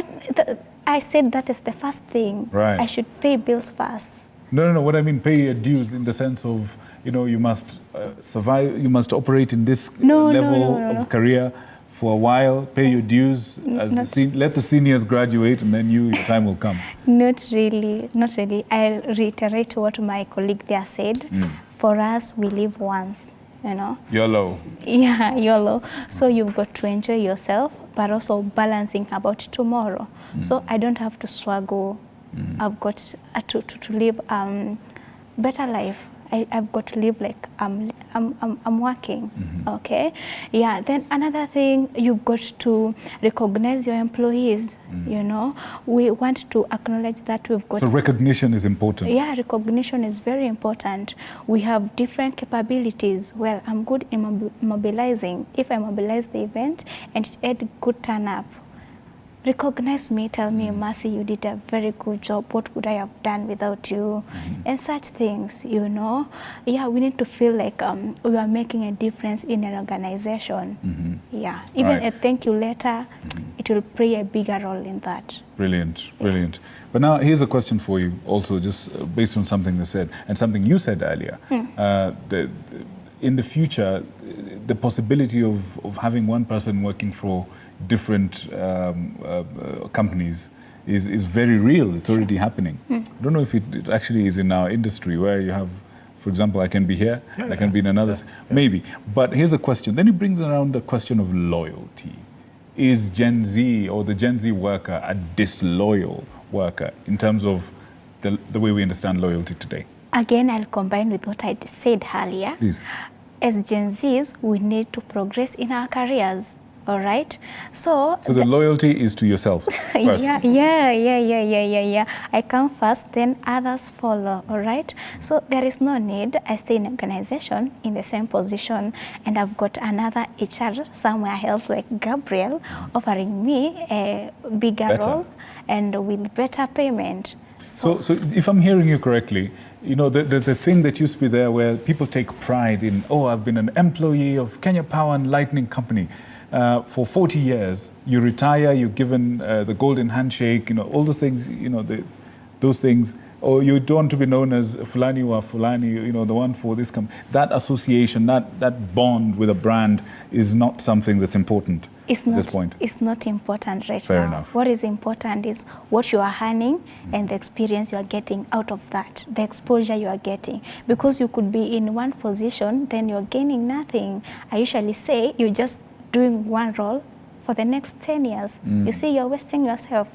I said that is the first thing. Right. I should pay bills first. No. What I mean, pay your dues in the sense of, you must survive, you must operate in this level of career for a while, pay your dues, let the seniors graduate, and then your time will come. Not really. I'll reiterate what my colleague there said. For us, we live once, YOLO. Yeah, YOLO. So you've got to enjoy yourself, but also balancing about tomorrow. So I don't have to struggle. I've got to live better life. I've got to live like I'm working. Okay. Yeah. Then another thing, you've got to recognize your employees. We want to acknowledge that we've got. So recognition is important. Yeah, recognition is very important. We have different capabilities. Well, I'm good in mobilizing. If I mobilize the event and it had good turn up, recognize me, tell me, Mercy, you did a very good job. What would I have done without you? And such things, Yeah, we need to feel like we are making a difference in an organization. Yeah, even a thank you letter, it will play a bigger role in that. Brilliant. But now here's a question for you also, just based on something they said, and something you said earlier. In the future, the possibility of having one person working for different companies is very real. It's already happening. I don't know if it actually is in our industry where you have, for example, I can be here, I can be in another, maybe. But here's a question. Then it brings around the question of loyalty. Is Gen Z or the Gen Z worker a disloyal worker in terms of the way we understand loyalty today? Again, I'll combine with what I said earlier. Please. As Gen Zs, we need to progress in our careers. All right. So the loyalty is to yourself first. Yeah. I come first, then others follow. All right. So there is no need. I stay in an organization in the same position, and I've got another HR somewhere else, like Gabriel, offering me a bigger role and with better payment. So if I'm hearing you correctly, there's a thing that used to be there where people take pride in, I've been an employee of Kenya Power and Lightning Company. For 40 years, you retire, you're given the golden handshake, all the things, those things, or you don't want to be known as Fulani wa Fulani, the one for this company. That association, that bond with a brand is not something that's important at this point. It's not important right now. Fair enough. What is important is what you are earning and the experience you are getting out of that, the exposure you are getting. Because you could be in one position, then you're gaining nothing. I usually say you're just doing one role for the next 10 years. You see, you're wasting yourself.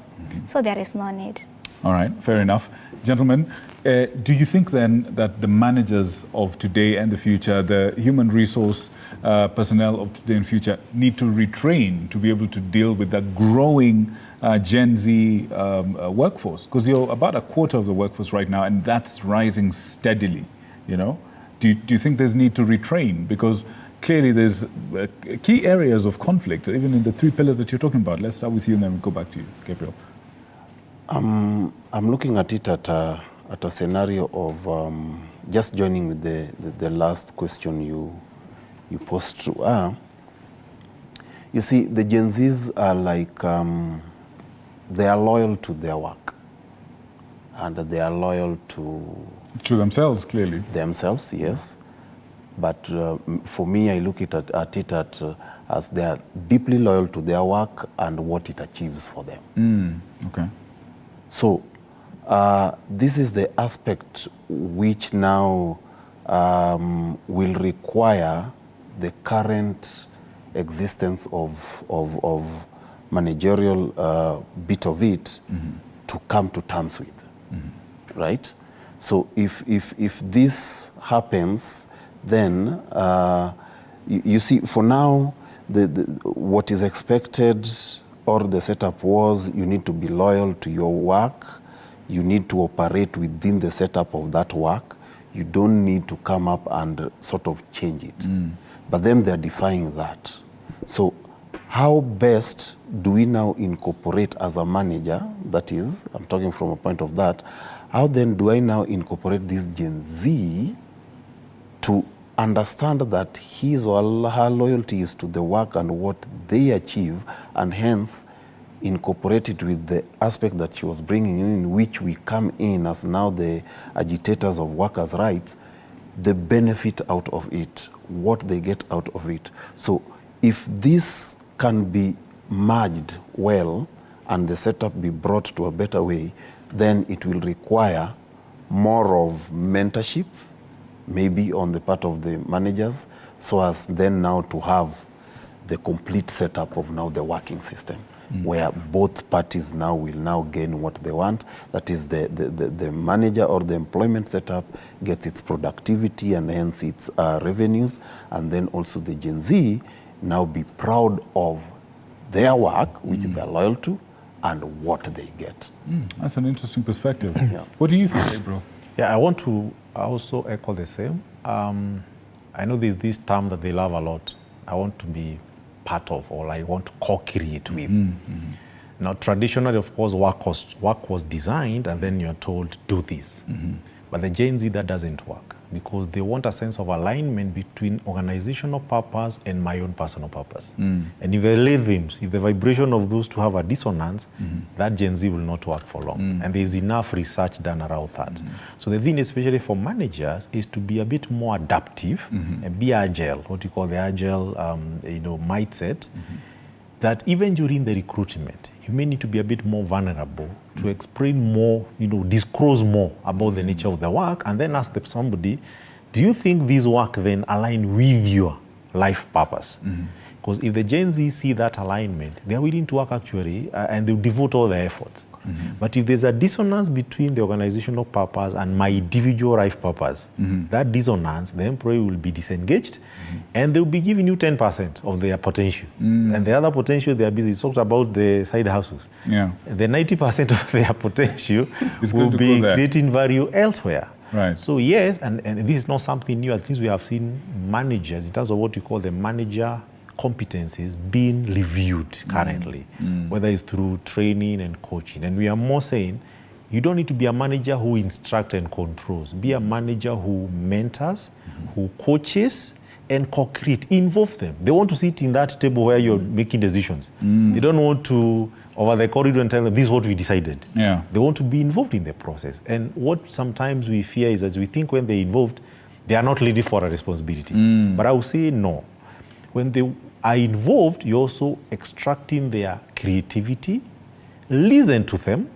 So there is no need. All right, fair enough. Gentlemen, do you think then that the managers of today and the future, the human resource personnel of today and future, need to retrain to be able to deal with the growing Gen Z workforce? Because you're about a quarter of the workforce right now, and that's rising steadily, Do you think there's need to retrain? Because clearly there's key areas of conflict, even in the three pillars that you're talking about. Let's start with you and then we'll go back to you, Gabriel. I'm looking at it at a scenario of just joining with the last question you posed through. You see, the Gen Zs are like, they are loyal to their work. And they are loyal to themselves, clearly. Themselves, yes. But for me, I look at it as they are deeply loyal to their work and what it achieves for them. Okay. So this is the aspect which now will require the current existence of managerial bit of it to come to terms with, right? So if this happens, then you see, for now, what is expected or the setup was you need to be loyal to your work, you need to operate within the setup of that work, you don't need to come up and sort of change it. But then they're defying that. So how best do we now incorporate as a manager, that is, I'm talking from a point of that, how then do I now incorporate this Gen Z to understand that his or her loyalty is to the work and what they achieve, and hence incorporate it with the aspect that she was bringing in which we come in as now the agitators of workers' rights, the benefit out of it, what they get out of it. So if this can be merged well and the setup be brought to a better way, then it will require more of mentorship, maybe on the part of the managers, so as then now to have the complete setup of now the working system, where both parties now will now gain what they want. That is the manager or the employment setup gets its productivity and hence its revenues, and then also the Gen Z now be proud of their work, which they are loyal to, and what they get. That's an interesting perspective. Yeah. What do you think, bro? Yeah, I want to also echo the same. I know there's this term that they love a lot. I want to be part of, or I want to co-create with. Now, traditionally, of course, work was designed, and then you're told, do this. But the Gen Z, that doesn't work, because they want a sense of alignment between organizational purpose and my own personal purpose. And if the rhythms, if the vibration of those two have a dissonance, that Gen Z will not work for long. And there's enough research done around that. So the thing, especially for managers, is to be a bit more adaptive and be agile, what you call the agile mindset, that even during the recruitment, you may need to be a bit more vulnerable to explain more, disclose more about the nature of the work, and then ask somebody, do you think this work then align with your life purpose? Because if the Gen Z see that alignment, they're willing to work actually, and they'll devote all their efforts. But if there's a dissonance between the organizational purpose and my individual life purpose, that dissonance, the employee will be disengaged, and they'll be giving you 10% of their potential. And the other potential they are busy. Talked about the side houses. Yeah. The 90% of their potential will be creating value elsewhere. Right. So yes, and this is not something new. At least we have seen managers, in terms of what you call the manager competencies, being reviewed currently, whether it's through training and coaching. And we are more saying, you don't need to be a manager who instructs and controls. Be a manager who mentors, who coaches, and co-create, involve them. They want to sit in that table where you're making decisions. They don't want to, over the corridor, and tell them, this is what we decided. Yeah. They want to be involved in the process. And what sometimes we fear is that we think when they're involved, they are not ready for a responsibility. But I would say no. When they are involved, you're also extracting their creativity, listen to them,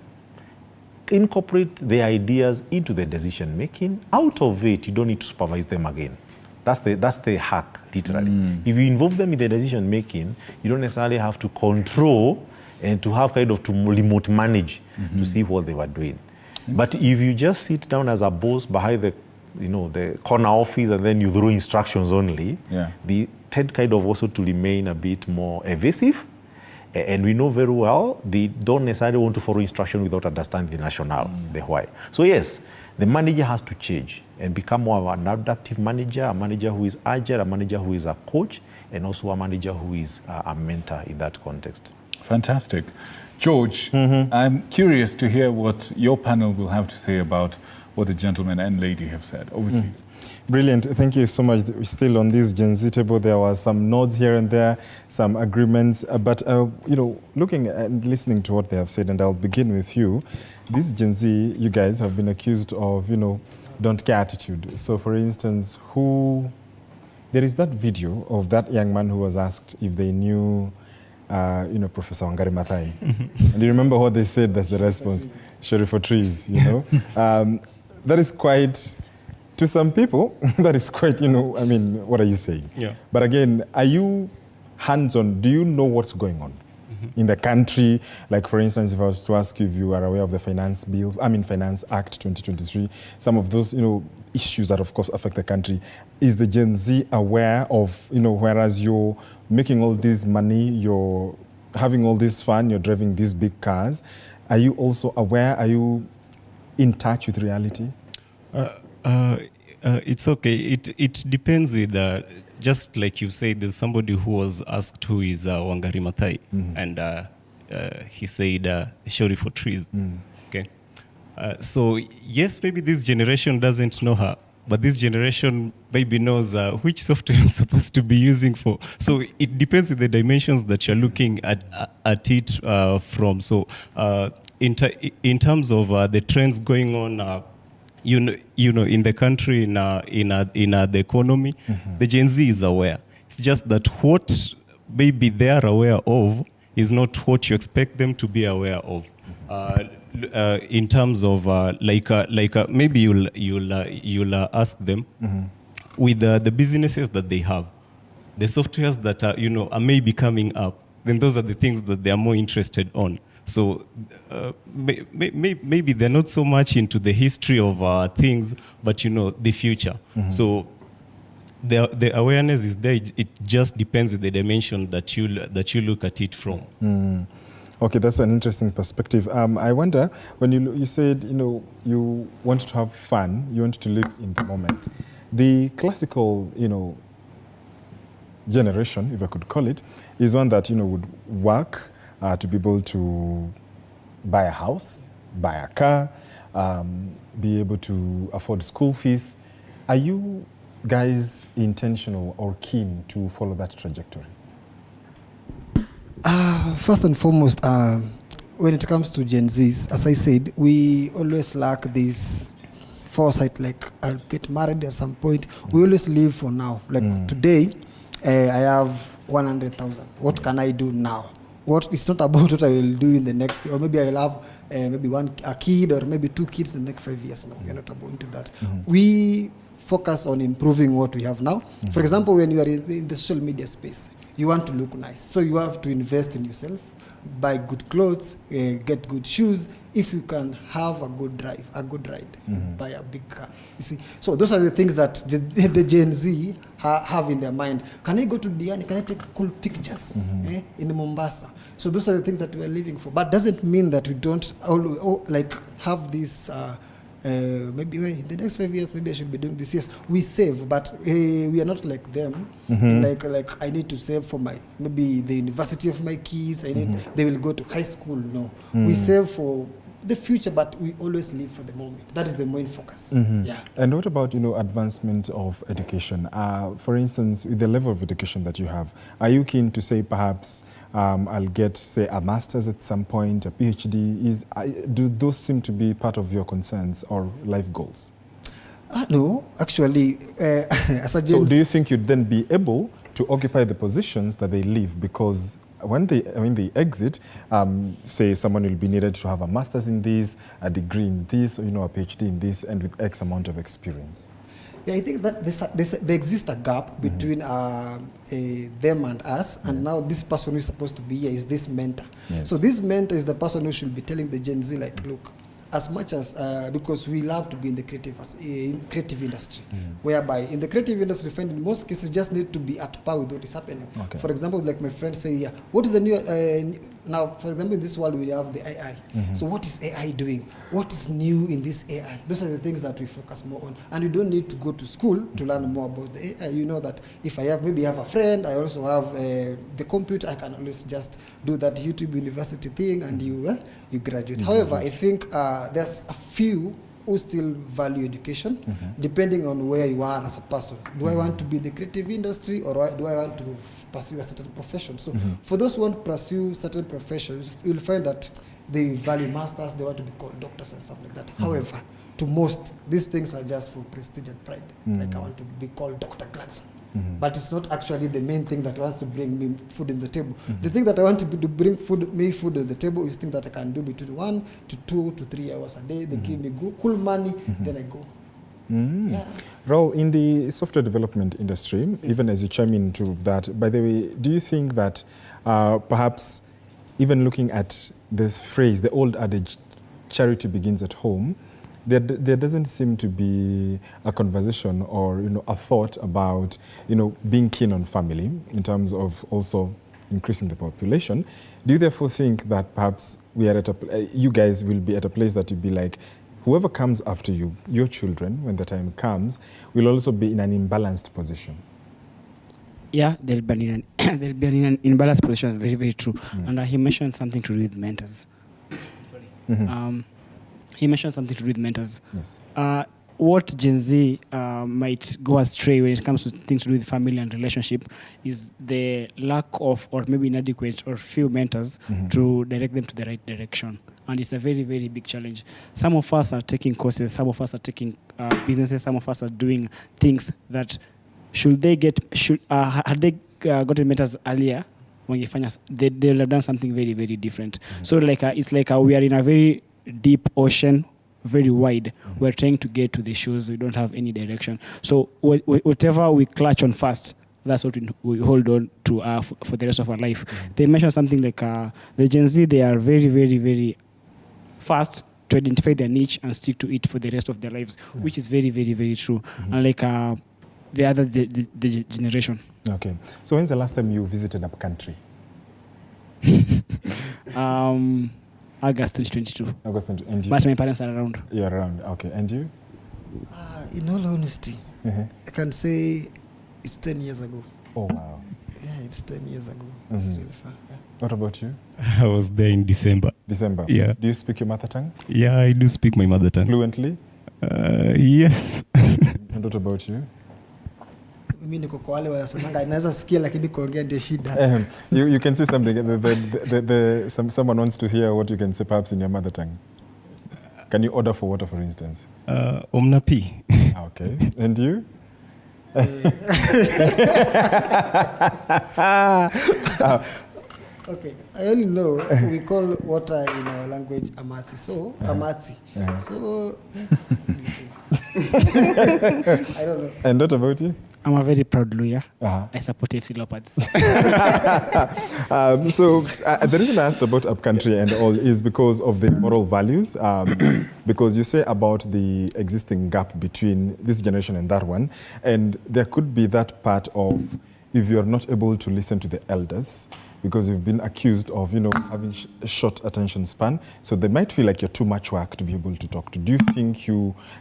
incorporate their ideas into the decision making. Out of it, you don't need to supervise them again. That's the hack, literally. If you involve them in the decision making, you don't necessarily have to control and to have kind of to remote manage to see what they were doing. But if you just sit down as a boss behind the corner office and then you throw instructions only, they tend kind of also to remain a bit more evasive. And we know very well they don't necessarily want to follow instruction without understanding the rationale, the why. So yes, the manager has to change and become more of an adaptive manager, a manager who is agile, a manager who is a coach, and also a manager who is a mentor in that context. Fantastic. George, I'm curious to hear what your panel will have to say about what the gentleman and lady have said. Over to you. Brilliant. Thank you so much. Still on this Gen Z table, there was some nods here and there, some agreements. But, looking and listening to what they have said, and I'll begin with you. This Gen Z, you guys have been accused of, don't care attitude. So, for instance, there is that video of that young man who was asked if they knew, Professor Wangari Maathai. And you remember what they said? That's the response. Sorry for trees, That is quite... To some people, that is quite, what are you saying? Yeah. But again, are you hands-on? Do you know what's going on in the country? Like, for instance, if I was to ask you if you are aware of the Finance Act 2023, some of those, issues that, of course, affect the country. Is the Gen Z aware of, whereas you're making all this money, you're having all this fun, you're driving these big cars, are you also aware? Are you in touch with reality? It's okay. It depends with, just like you said, there's somebody who was asked who is Wangari Maathai, and he said, sorry for trees. Okay. So yes, maybe this generation doesn't know her, but this generation maybe knows which software I'm supposed to be using for. So it depends on the dimensions that you're looking at it from. So in terms of the trends going on, in the country, in the economy, the Gen Z is aware. It's just that what maybe they are aware of is not what you expect them to be aware of. In terms of maybe you'll ask them with the businesses that they have, the softwares that are maybe coming up. Then those are the things that they are more interested on. So maybe they're not so much into the history of things, but the future. So the awareness is there. It just depends on the dimension that you look at it from. Okay, that's an interesting perspective. I wonder, when you said you want to have fun, you want to live in the moment. The classical generation, if I could call it, is one that would work to be able to buy a house, buy a car, be able to afford school fees. Are you guys intentional or keen to follow that trajectory? First and foremost, when it comes to Gen Zs, as I said, we always lack this foresight, like I'll get married at some point. We always live for now. Like today, I have 100,000. What can I do now? It's not about what I will do in the next, or maybe I'll have maybe a kid or maybe 2 kids in the next 5 years. No, we're not about to that. We focus on improving what we have now. For example, when you are in the social media space, you want to look nice. So you have to invest in yourself, buy good clothes, get good shoes. If you can have a good drive, a good ride, buy a big car. You see, so those are the things that the Gen Z have in their mind. Can I go to Diani? Can I take cool pictures in Mombasa? So those are the things that we are living for. But doesn't mean that we don't have this. Maybe in the next 5 years, maybe I should be doing this. Yes, we save, but we are not like them. Like I need to save for maybe the university of my kids. They will go to high school. No, we save for the future, but we always live for the moment. That is the main focus. Yeah. And what about advancement of education? For instance, with the level of education that you have, are you keen to say perhaps I'll get, say, a master's at some point, a PhD? Do those seem to be part of your concerns or life goals? No, actually, as a Gen Z. So do you think you'd then be able to occupy the positions that they leave? Because when they exit, say someone will be needed to have a master's in this, a degree in this, or a PhD in this, and with X amount of experience. Yeah, I think that there exists a gap between them and us, and now this person who is supposed to be here is this mentor. Yes. So this mentor is the person who should be telling the Gen Z, like, look, as much as, because we love to be in the creative industry, whereby in the creative industry, find in most cases, you just need to be at par with what is happening. Okay. For example, like my friend say, yeah, what is the new, now, for example, in this world, we have the AI. So what is AI doing? What is new in this AI? Those are the things that we focus more on. And you don't need to go to school to learn more about the AI. You know that if I maybe have a friend, I also have the computer, I can always just do that YouTube university thing and you graduate. However, I think there's a few who still value education, depending on where you are as a person. Do I want to be in the creative industry, or do I want to pursue a certain profession? So for those who want to pursue certain professions, you'll find that they value masters, they want to be called doctors and stuff like that. However, to most, these things are just for prestige and pride. Like I want to be called Dr. Clarkson. But it's not actually the main thing that wants to bring me food in the table. The thing that I want to bring me food on the table is things that I can do between 1 to 2 to 3 hours a day. They give me cool money, then I go. Yeah. Raul, in the software development industry, even as you chime into that, by the way, do you think that perhaps even looking at this phrase, the old adage, charity begins at home, there doesn't seem to be a conversation or a thought about being keen on family in terms of also increasing the population. Do you therefore think that perhaps we are you guys will be at a place that you'll be like, whoever comes after you, your children, when the time comes, will also be in an imbalanced position? Yeah, they'll be in an imbalanced position. Very, very true. And he mentioned something to do with mentors. Sorry. He mentioned something to do with mentors. Yes. What Gen Z might go astray when it comes to things to do with family and relationship is the lack of, or maybe inadequate or few mentors to direct them to the right direction. And it's a very, very big challenge. Some of us are taking courses, some of us are taking businesses, some of us are doing things that had they gotten mentors earlier, when you find us, they'll have done something very, very different. So it's like we are in a very deep ocean, very wide. We're trying to get to the shores. We don't have any direction. So whatever we clutch on first, that's what we hold on to for the rest of our life. They mentioned something like the Gen Z, they are very, very, very fast to identify their niche and stick to it for the rest of their lives, which is very, very, very true. Unlike the generation. Okay. So when's the last time you visited a country? August 2022. August 2022. And you? But my parents are around. You're around. Okay. And you? In all honesty, I can say it's 10 years ago. Oh, wow. Yeah, it's 10 years ago. It's really far. Yeah. What about you? I was there in December. December? Yeah. Do you speak your mother tongue? Yeah, I do speak my mother tongue. Fluently? Yes. And what about you? Mimi niko kwa wale wanasemanga inaweza sikia lakini kuongea ndio shida. You can say something. Someone wants to hear what you can say perhaps in your mother tongue. Can you order for water, for instance? Omnapi. Okay. And you? Okay, I only know we call water in our language amati. So, amati. So, I don't know. And what about you? I'm a very proud lawyer. I support FC Leopards. So the reason I asked about upcountry and all is because of the moral values. Because you say about the existing gap between this generation and that one, and there could be that part of if you're not able to listen to the elders, because you've been accused of, having a short attention span. So they might feel like you're too much work to be able to talk to. Do you think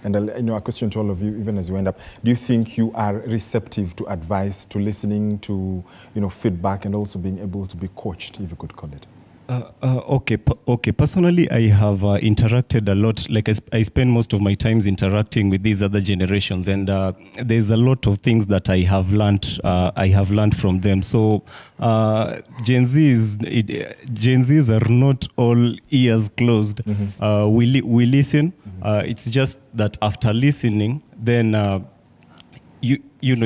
and a question to all of you, even as you end up, do you think you are receptive to advice, to listening to, feedback, and also being able to be coached, if you could call it? Okay. Personally, I have interacted a lot. Like I spend most of my times interacting with these other generations, and there's a lot of things that I have learned. From them. So Gen Zs are not all ears closed. We listen. It's just that after listening, then. You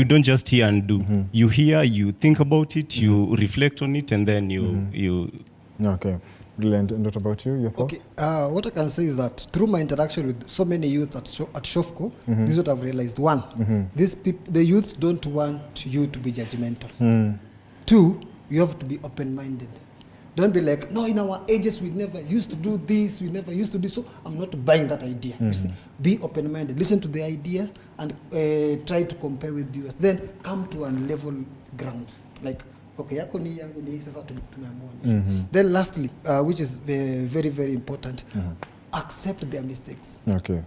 don't just hear and do. You hear, you think about it, you reflect on it, and then you. Okay, brilliant. And what about you? Your thoughts? Okay, what I can say is that through my interaction with so many youth at Shofco, this is what I've realized. One, the youth don't want you to be judgmental. Two, you have to be open-minded. Don't be like, no, in our ages we never used to do this, we never used to do so. I'm not buying that idea. You see? Be open-minded. Listen to the idea and try to compare with the US. Then come to a level ground. Like, okay, yako ni yangu ni sasa tumeamua. Then lastly, which is very, very important, accept their mistakes. Okay.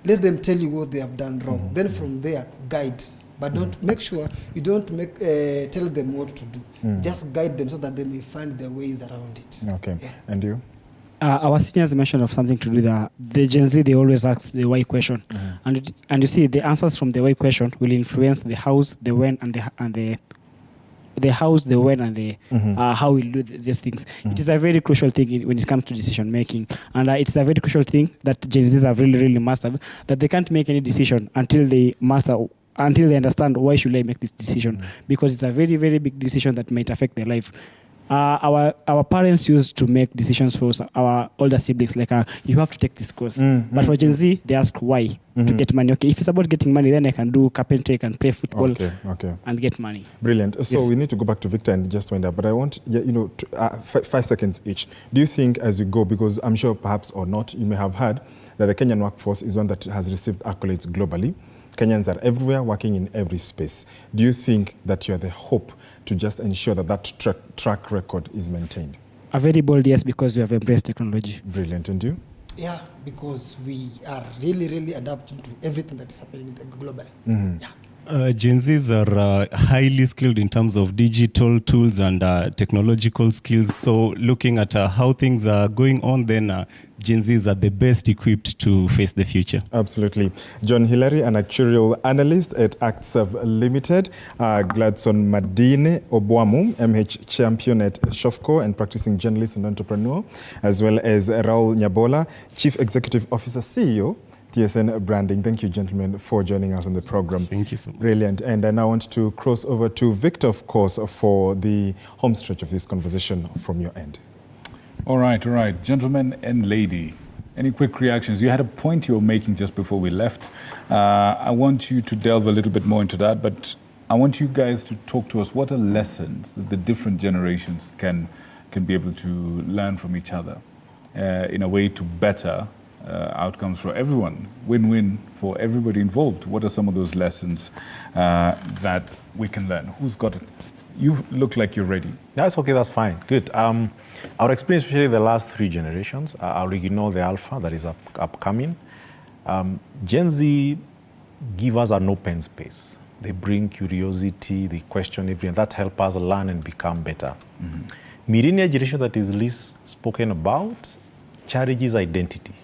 Let them tell you what they have done wrong. Then from there, guide. But don't make sure you don't tell them what to do. Just guide them so that they may find their ways around it. Okay. Yeah. And you? Our seniors mentioned of something to do with the Gen Z. They always ask the why question, and you see the answers from the why question will influence the hows, the when, and the hows, the when, and the how we'll do these things. It is a very crucial thing when it comes to decision making, and it's a very crucial thing that Gen Zs have really mastered. That they can't make any decision until they understand why should I make this decision, because it's a very big decision that might affect their life. Our parents used to make decisions for our older siblings, like you have to take this course. But for Gen Z, they ask why to get money. Okay, if it's about getting money, then I can do carpentry, I can play football, and get money. Brilliant. So we need to go back to Victor and just wind up. But I want, 5 seconds each. Do you think as we go, because I'm sure perhaps or not, you may have heard that the Kenyan workforce is one that has received accolades globally. Kenyans are everywhere, working in every space. Do you think that you are the hope to just ensure that track record is maintained? A very bold yes, because we have embraced technology. Brilliant. And you? Yeah, because we are really adapting to everything that is happening globally. Yeah. Gen Zs are highly skilled in terms of digital tools and technological skills. So looking at how things are going on, then Gen Zs are the best equipped to face the future. Absolutely. John Hillary, an actuarial analyst at ActServe Limited. Gladson Madine Obwamu, MH champion at Shofco and practicing journalist and entrepreneur, as well as Raul Nyabola, Chief Executive Officer, CEO, TSN Branding. Thank you, gentlemen, for joining us on the program. Thank you so much. Brilliant. And I now want to cross over to Victor, of course, for the home stretch of this conversation from your end. All right. Gentlemen and lady, any quick reactions? You had a point you were making just before we left. I want you to delve a little bit more into that, but I want you guys to talk to us. What are lessons that the different generations can be able to learn from each other in a way to better outcomes for everyone, win-win for everybody involved? What are some of those lessons that we can learn? Who's got it? You look like you're ready. That's okay, that's fine. Good. I'll explain especially the last 3 generations. I'll ignore the alpha that is upcoming. Gen Z give us an open space. They bring curiosity, they question everything. That helps us learn and become better. Millennial generation that is least spoken about challenges identity.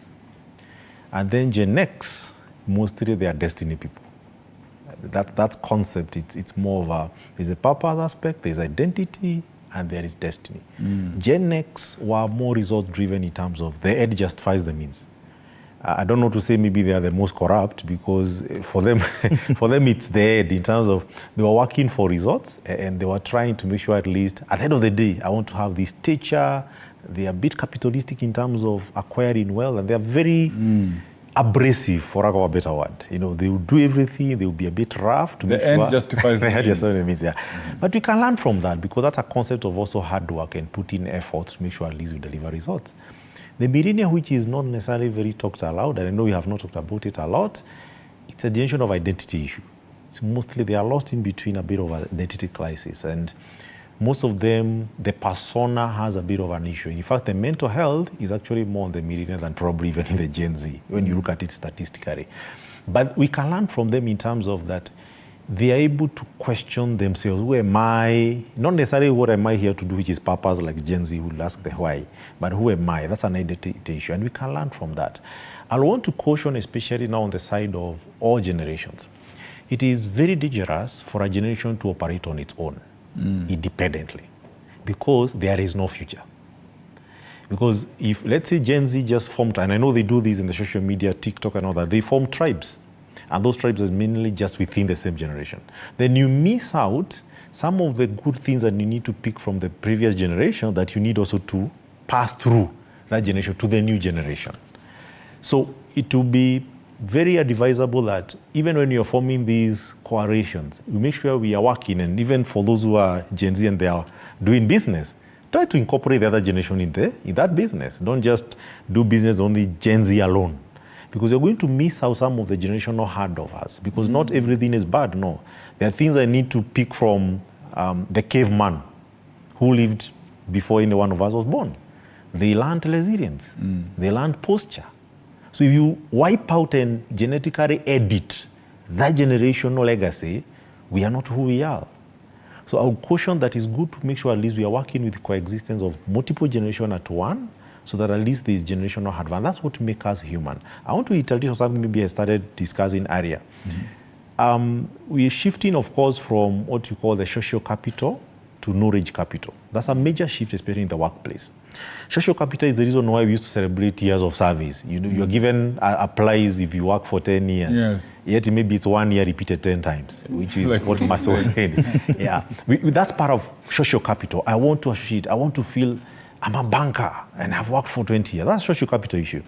And then Gen X, mostly they are destiny people. That concept, it's more of there's a purpose aspect, there's identity, and there is destiny. Gen X were more result-driven in terms of the end justifies the means. I don't know to say maybe they are the most corrupt, because for them, it's the end in terms of they were working for results, and they were trying to make sure at least at the end of the day, I want to have this teacher. They are a bit capitalistic in terms of acquiring wealth, and they are very abrasive, for lack of a better word. They will do everything. They will be a bit rough. To the end justifies the means. Yeah. But we can learn from that, because that's a concept of also hard work and put in effort to make sure at least we deliver results. The millennial, which is not necessarily very talked aloud, and I know we have not talked about it a lot, it's a generation of identity issue. It's mostly they are lost in between a bit of an identity crisis, and most of them, the persona has a bit of an issue. In fact, the mental health is actually more on the millennial than probably even in the Gen Z, when you look at it statistically. But we can learn from them in terms of that they are able to question themselves. Who am I? Not necessarily what am I here to do, which is purpose, like Gen Z will ask the why, but who am I? That's an identity issue, and we can learn from that. I want to caution, especially now on the side of all generations. It is very dangerous for a generation to operate on its own. Independently, because there is no future. Because if, let's say, Gen Z just formed, and I know they do this in the social media, TikTok and all that, they form tribes. And those tribes are mainly just within the same generation. Then you miss out some of the good things that you need to pick from the previous generation that you need also to pass through that generation to the new generation. So it will be very advisable that even when you're forming these coalitions, we make sure we are working, and even for those who are Gen Z and they are doing business, try to incorporate the other generation in that business. Don't just do business only Gen Z alone, because you're going to miss out some of the generational handovers, because not everything is bad, no. There are things I need to pick from the caveman who lived before any one of us was born. They learned resilience. They learned posture. So if you wipe out and genetically edit that generational legacy, we are not who we are. So I would caution that it's good to make sure at least we are working with the coexistence of multiple generations at one, so that at least there is generational advance. That's what makes us human. I want to tell you something maybe I started discussing earlier. We are shifting, of course, from what you call the social capital to knowledge capital. That's a major shift, especially in the workplace. Social capital is the reason why we used to celebrate years of service. You know, you're given a prize if you work for 10 years. Yes. Yet maybe it's 1 year repeated 10 times, which is like what Marcel said. Yeah. That's part of social capital. I want to associate. I want to feel I'm a banker and I've worked for 20 years. That's social capital issue.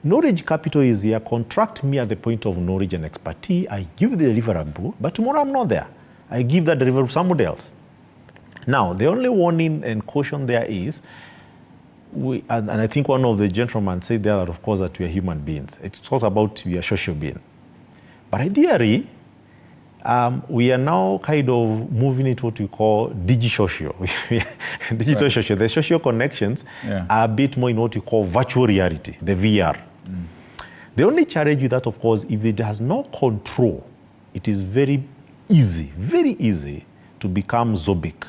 Knowledge capital is here. Contract me at the point of knowledge and expertise. I give the deliverable, but tomorrow I'm not there. I give that deliverable to somebody else. Now, the only warning and caution there is, and I think one of the gentlemen said there that, of course, that we are human beings. It's all about we are social being. But ideally, we are now kind of moving into what we call digisocial. Digital social. The social connections are a bit more in what we call virtual reality, the VR. The only challenge with that, of course, if it has no control, it is very easy to become zobic.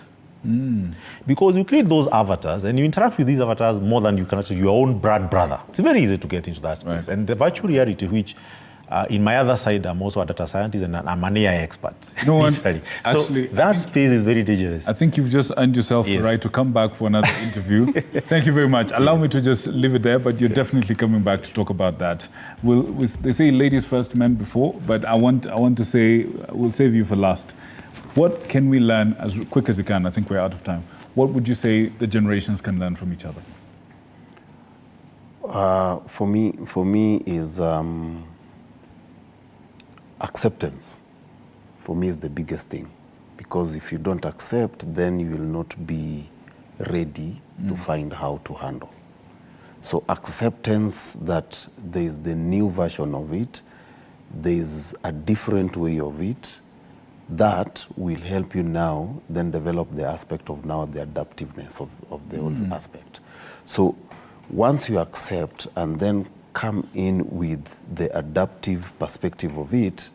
Because you create those avatars and you interact with these avatars more than you can actually your own brother. It's very easy to get into that space. Right. And the virtual reality, which in my other side, I'm also a data scientist and I'm an AI expert. No one, actually, so that space is very dangerous. I think you've just earned yourself the right to come back for another interview. Thank you very much. Allow me to just leave it there, but you're definitely coming back to talk about that. They say ladies first, men before, but I want to say, we'll save you for last. What can we learn as quick as you can? I think we're out of time. What would you say the generations can learn from each other? For me is acceptance. For me is the biggest thing, because if you don't accept, then you will not be ready to find how to handle. So acceptance that there is the new version of it, there is a different way of it, that will help you now then develop the aspect of now the adaptiveness of the old aspect. So once you accept and then come in with the adaptive perspective of it,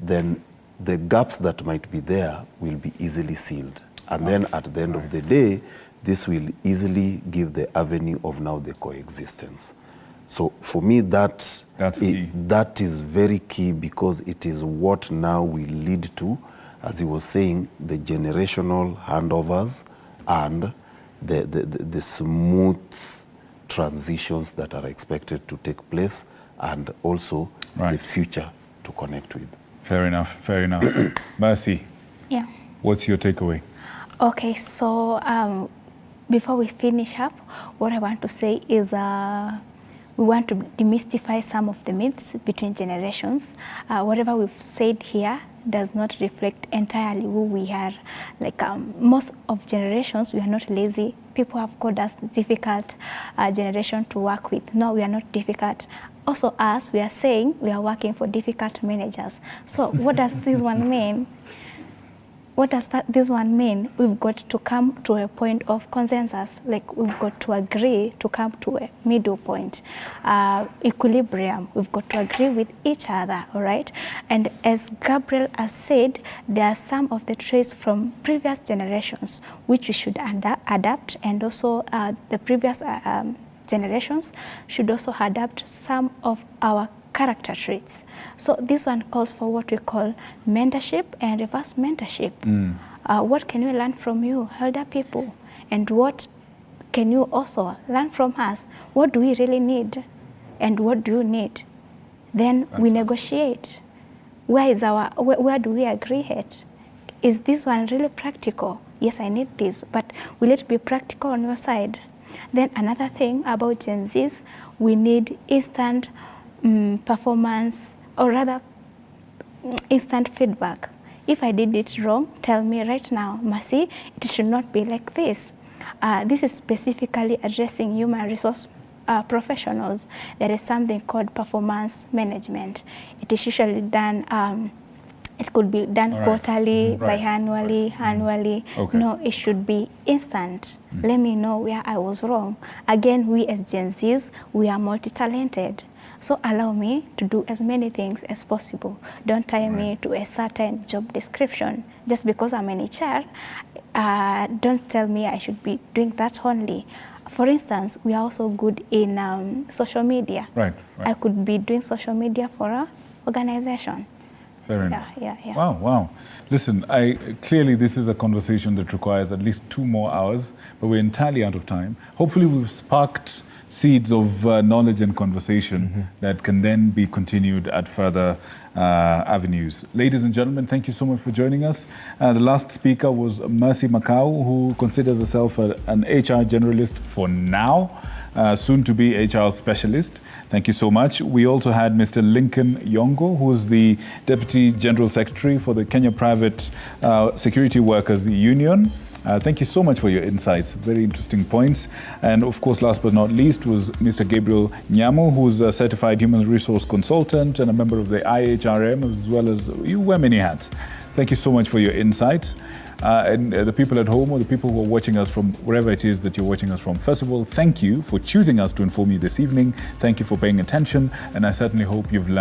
then the gaps that might be there will be easily sealed. And then at the end of the day, this will easily give the avenue of now the coexistence. So for me, that is very key, because it is what now will lead to, as he was saying, the generational handovers and the smooth transitions that are expected to take place, and also the future to connect with. Fair enough, fair enough. Mercy, what's your takeaway? Okay, so before we finish up, what I want to say is we want to demystify some of the myths between generations. Whatever we've said here does not reflect entirely who we are. Like most of generations, we are not lazy. People have called us difficult generation to work with. No, we are not difficult. Also us, we are saying we are working for difficult managers. So what does this one mean? What does this one mean? We've got to come to a point of consensus. Like we've got to agree to come to a middle point, equilibrium. We've got to agree with each other, all right? And as Gabriel has said, there are some of the traits from previous generations which we should adapt, and also the previous generations should also adapt some of our character traits. So this one calls for what we call mentorship and reverse mentorship. What can we learn from you, elder people? And what can you also learn from us? What do we really need? And what do you need? Then we negotiate. Where do we agree at? Is this one really practical? Yes, I need this, but will it be practical on your side? Then another thing about Gen Zs, we need instant performance, or rather instant feedback. If I did it wrong, tell me right now, Mercy, it should not be like this. This is specifically addressing human resource professionals. There is something called performance management. It is usually done, it could be done quarterly, biannually, annually. Okay. No, it should be instant. Let me know where I was wrong. Again, we as Gen Zs, we are multi-talented. So allow me to do as many things as possible. Don't tie me to a certain job description. Just because I'm an HR, don't tell me I should be doing that only. For instance, we are also good in social media. Right. I could be doing social media for an organization. Fair enough. Yeah. Wow. Listen, clearly this is a conversation that requires at least 2 more hours, but we're entirely out of time. Hopefully we've sparked seeds of knowledge and conversation that can then be continued at further avenues. Ladies and gentlemen, thank you so much for joining us. The last speaker was Mercy Macau, who considers herself an HR generalist for now, soon to be HR specialist. Thank you so much. We also had Mr. Lincoln Yongo, who is the Deputy General Secretary for the Kenya Private Security Workers Union. Thank you so much for your insights, very interesting points. And of course, last but not least was Mr. Gabriel Nyamu, who's a certified human resource consultant and a member of the IHRM, as well as you wear many hats. Thank you so much for your insights. And the people at home or the people who are watching us from wherever it is that you're watching us from, first of all, thank you for choosing us to inform you this evening. Thank you for paying attention, and I certainly hope you've learned